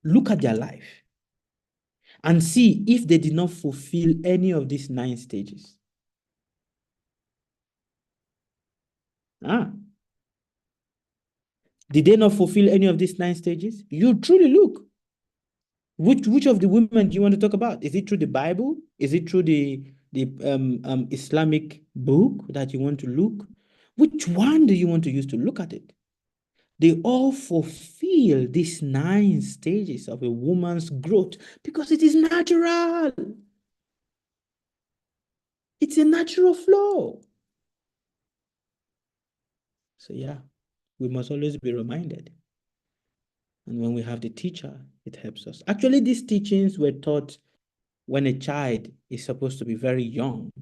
Look at their life and see if they did not fulfill any of these 9 stages. Did they not fulfill any of these 9 stages? You truly look. Which of the women do you want to talk about? Is it through the Bible? Is it through the Islamic book that you want to look? Which one do you want to use to look at it? They all fulfill these 9 stages of a woman's growth because it is natural. It's a natural flow. So yeah, we must always be reminded. And when we have the teacher, it helps us. Actually, these teachings were taught when a child is supposed to be very young.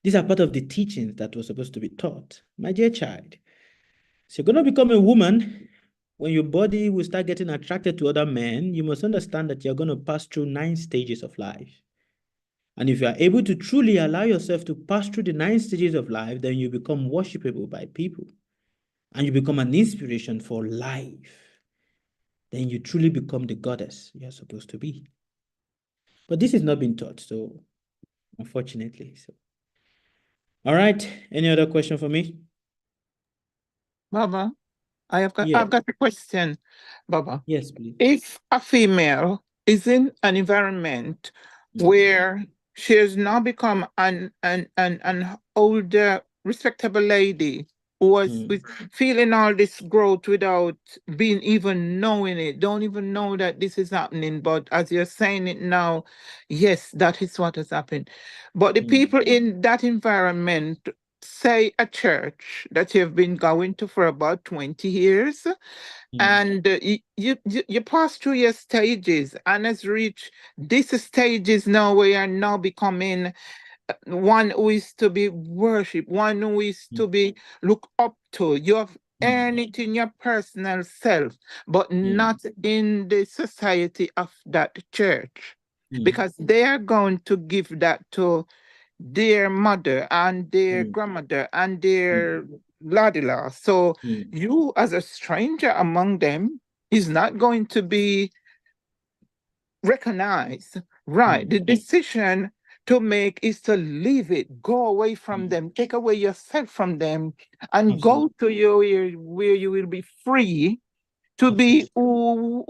These are part of the teachings that were supposed to be taught. My dear child, so you're going to become a woman. When your body will start getting attracted to other men, you must understand that you're going to pass through 9 stages of life. And if you are able to truly allow yourself to pass through the 9 stages of life, then you become worshipable by people. And you become an inspiration for life. Then you truly become the goddess you're supposed to be. But this is not being taught, so unfortunately. So, all right. Any other question for me? Baba, I've got a question, Baba. Yes, please. If a female is in an environment where she has now become an older, respectable lady who was feeling all this growth without being even knowing it, don't even know that this is happening, but as you're saying it now, yes, that is what has happened. But the people in that environment, say a church that you've been going to for about 20 years, and you pass through your stages and has reached these stages now where you are now becoming one who is to be worshipped, one who is to be looked up to. You have earned it in your personal self, but not in the society of that church, because they are going to give that to their mother and their grandmother and their ladila. So you, as a stranger among them, is not going to be recognized. Right. The decision to make is to leave it, go away from them, take away yourself from them, and go to where you will be free to be who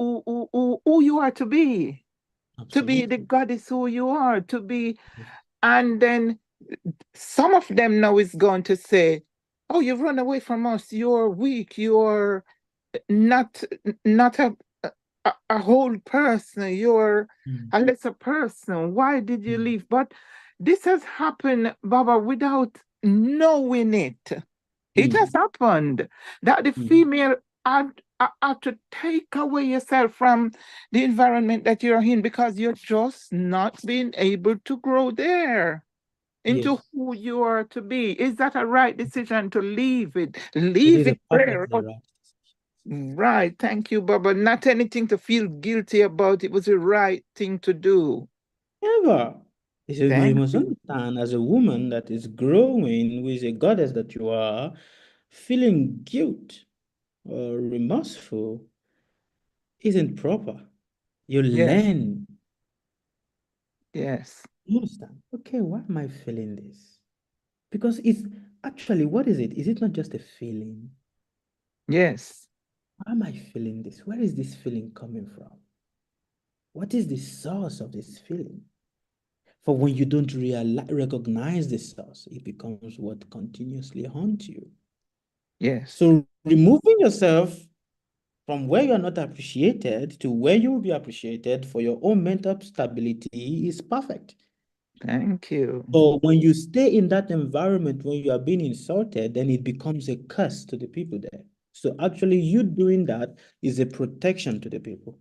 you are to be the goddess who you are to be. And then some of them now is going to say, oh, you've run away from us, you're weak, you're not a whole person, you're a lesser person. Why did you leave? But this has happened, Baba, without knowing it. It has happened that the female had to take away yourself from the environment that you're in because you're just not being able to grow there into who you are to be. Is that a right decision to leave it? Leave it there. Right. Thank you, Baba. Not anything to feel guilty about. It was the right thing to do. Never. You must understand, as a woman that is growing with a goddess that you are, feeling guilt or remorseful isn't proper. You learn. Yes. You understand? Okay, why am I feeling this? Because it's actually, what is it? Is it not just a feeling? Yes. Why am I feeling this? Where is this feeling coming from? What is the source of this feeling? For when you don't recognize the source, it becomes what continuously haunts you. Yes. So removing yourself from where you're not appreciated to where you will be appreciated for your own mental stability is perfect. Thank you. So when you stay in that environment, when you are being insulted, then it becomes a curse to the people there. So actually you doing that is a protection to the people.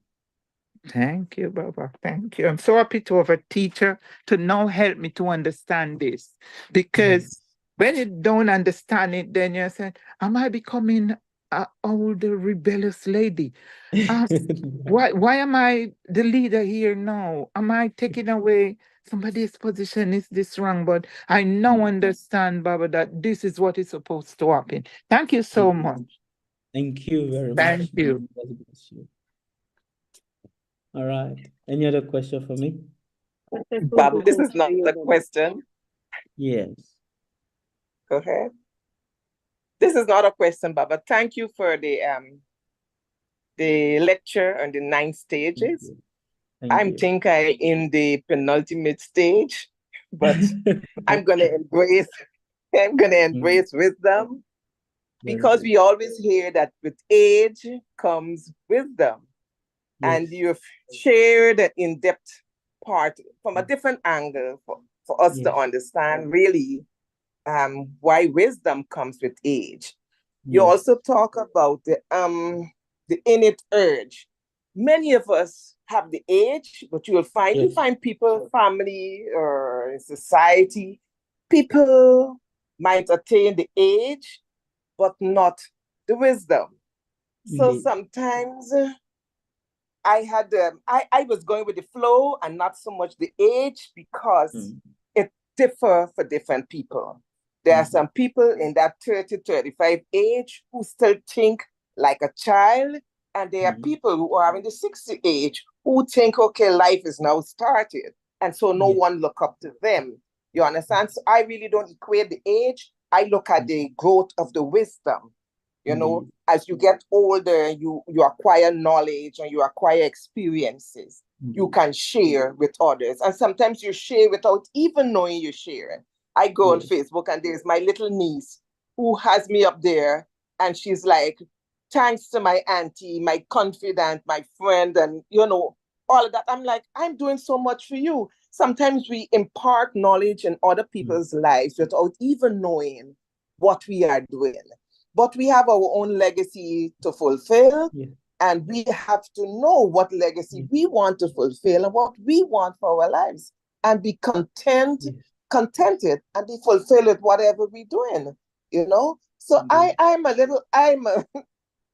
Thank you, Baba. Thank you. I'm so happy to have a teacher to now help me to understand this. Because when you don't understand it, then you say, am I becoming an older rebellious lady? Why am I the leader here now? Am I taking away somebody's position? Is this wrong? But I now understand, Baba, that this is what is supposed to happen. Thank you so much. Thank you very much. Thank you. God bless you. All right. Any other question for me? Bob, this is not the question. Yes. Go ahead. This is not a question, Baba. Thank you for the lecture on the 9 stages. I think I'm in the penultimate stage, but I'm gonna embrace wisdom, because we always hear that with age comes wisdom. And you've shared an in-depth part from a different angle for us to understand really why wisdom comes with age. You also talk about the innate urge. Many of us have the age, but you find people, family or society, people might attain the age, but not the wisdom. So sometimes I was going with the flow and not so much the age, because it differs for different people. There are some people in that 30, 35 age who still think like a child, and there are people who are in the 60 age who think, okay, life is now started, and so no one look up to them. You understand? So I really don't equate the age. I look at the growth of the wisdom. You know, as you get older, you acquire knowledge and you acquire experiences. You can share with others. And sometimes you share without even knowing you're sharing. I go on Facebook and there's my little niece who has me up there, and she's like, thanks to my auntie, my confidant, my friend, and all of that. I'm like, I'm doing so much for you. Sometimes we impart knowledge in other people's lives without even knowing what we are doing. But we have our own legacy to fulfill, and we have to know what legacy we want to fulfill and what we want for our lives, and be content contented and they fulfill with whatever we're doing, you know? So I'm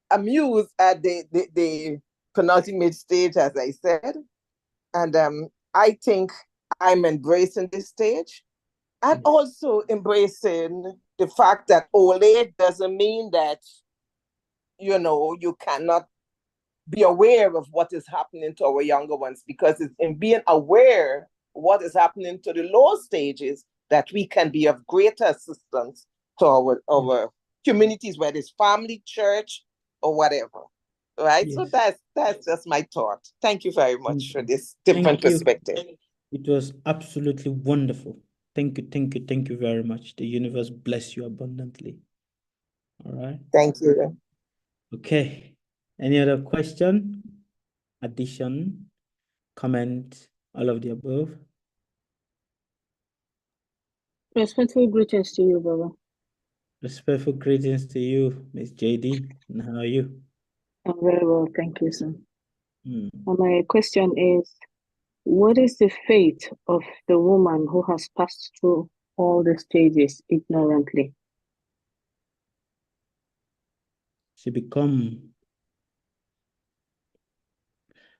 amused at the penultimate stage, as I said. And I think I'm embracing this stage and also embracing the fact that old age doesn't mean that, you know, you cannot be aware of what is happening to our younger ones, because it's in being aware of what is happening to the lower stages that we can be of greater assistance to our communities, whether it's family, church, or whatever. Right? Yes. So that's just my thought. Thank you very much for this different Thank you. perspective. It was absolutely wonderful. Thank you very much. The universe bless you abundantly. All right. Thank you. Okay. Any other question, addition, comment, all of the above? Respectful greetings to you, Baba. Respectful greetings to you, Miss JD. And how are you? I'm very well, thank you, sir. Hmm. And my question is, what is the fate of the woman who has passed through all the stages ignorantly? She become,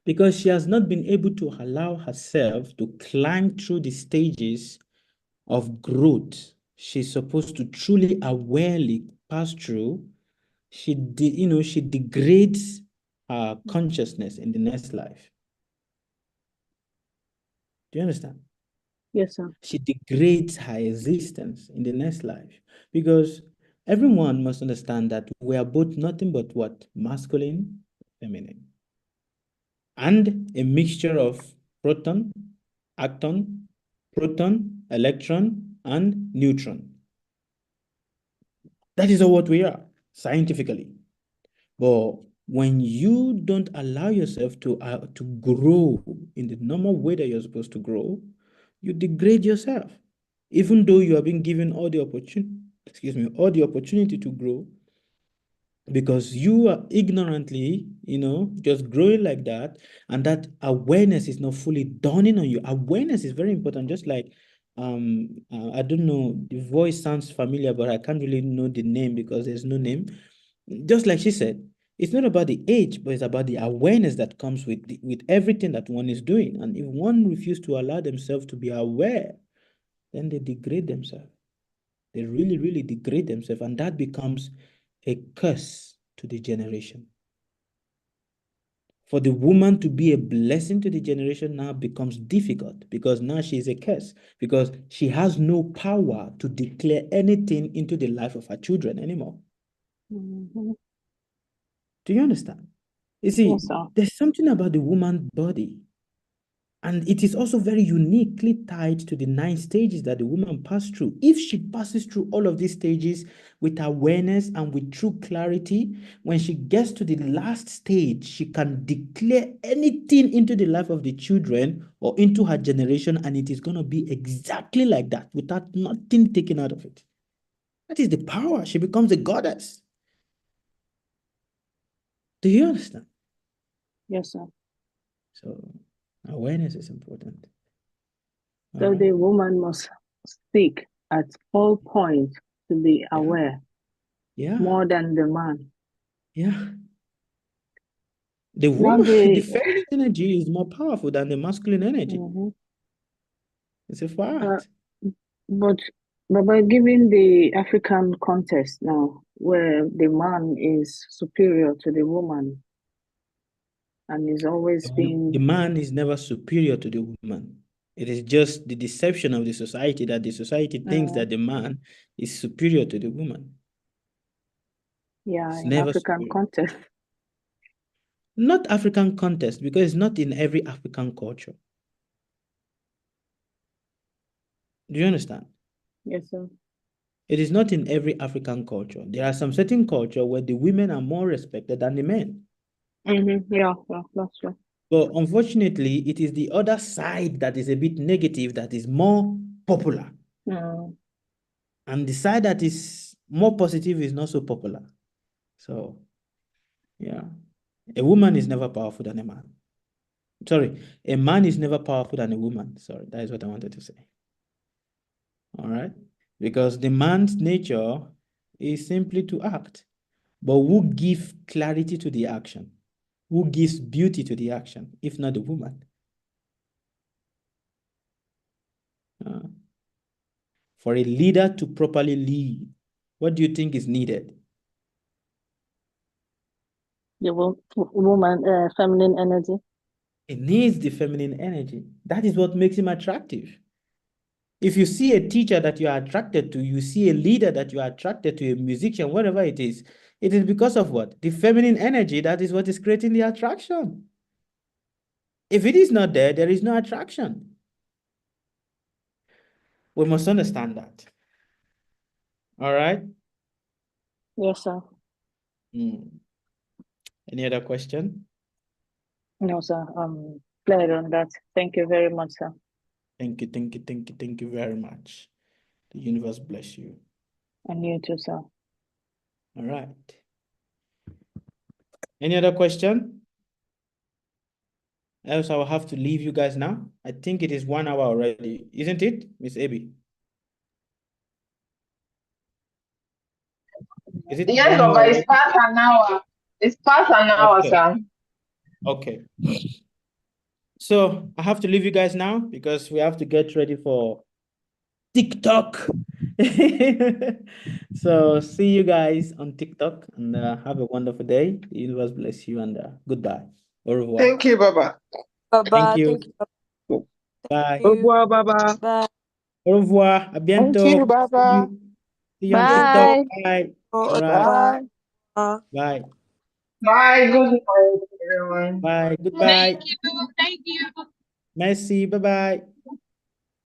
because she has not been able to allow herself to climb through the stages of growth she's supposed to truly awarely pass through. She degrades her consciousness in the next life. Do you understand? Yes, sir. She degrades her existence in the next life, because everyone must understand that we are both nothing but what? Masculine, feminine, and a mixture of proton, atom, proton, electron, and neutron. That is all what we are, scientifically. But when you don't allow yourself to grow in the normal way that you're supposed to grow, you degrade yourself. Even though you are being given all the opportunity to grow, because you are ignorantly, just growing like that, and that awareness is not fully dawning on you. Awareness is very important. Just like, I don't know, the voice sounds familiar, but I can't really know the name because there's no name. Just like she said, it's not about the age, but it's about the awareness that comes with everything that one is doing. And if one refuses to allow themselves to be aware, then they degrade themselves. They really, really degrade themselves, and that becomes a curse to the generation. For the woman to be a blessing to the generation now becomes difficult, because now she is a curse, because she has no power to declare anything into the life of her children anymore. Mm-hmm. Do you understand? You see, Yes, sir. there's something about the woman's body, and it is also very uniquely tied to the 9 stages that the woman passed through. If she passes through all of these stages with awareness and with true clarity, when she gets to the last stage, she can declare anything into the life of the children or into her generation, and it is going to be exactly like that, without nothing taken out of it. That is the power. She becomes a goddess. Do you understand? Yes, sir. So awareness is important. So All the right. woman must seek at all points to be aware Yeah. more than the man. Yeah. The Now woman, the the feminine energy is more powerful than the masculine energy. Mhm. It's a fact. But by given the African context now, where the man is superior to the woman and is always The being man is never superior to the woman. It is just the deception of the society that the society thinks that the man is superior to the woman. yeah, It's in never African superior. context. Not African context, because it's not in every African culture. Do you understand? Yes, sir. It is not in every African culture. There are some certain culture where the women are more respected than the men. Mm-hmm. Yeah, that's true. But unfortunately, it is the other side that is a bit negative that is more popular. Mm. And the side that is more positive is not so popular. So, yeah. A woman is never powerful than a man. Sorry, a man is never powerful than a woman. Sorry, that is what I wanted to say. All right? Because the man's nature is simply to act. But who gives clarity to the action? Who gives beauty to the action, if not the woman? For a leader to properly lead, what do you think is needed? The woman, feminine energy. It needs the feminine energy. That is what makes him attractive. If you see a teacher that you are attracted to, you see a leader that you are attracted to, a musician, whatever it is because of what? The feminine energy, that is what is creating the attraction. If it is not there, there is no attraction. We must understand that. All right? Yes, sir. Any other question? No, sir. Clear on that. Thank you very much, sir. Thank you very much. The universe bless you. And you too, sir. All right. Any other question? Else I will have to leave you guys now. I think it is 1 hour already, isn't it, Miss Abby? Is it Yes, 1 hour Baba, it's already? past an hour. It's past an hour, Okay. sir. Okay. So I have to leave you guys now because we have to get ready for TikTok. So see you guys on TikTok and have a wonderful day. The universe bless you and goodbye. Au revoir. Thank you, Baba. Thank you. Bye. Au revoir, Baba. Bye. Au revoir. À bientôt. Thank you, Baba. See you on TikTok. Bye. Bye. All right. Bye. Bye. Bye. Good night, everyone. Bye. Goodbye. Thank you. Thank you. Merci. Bye-bye.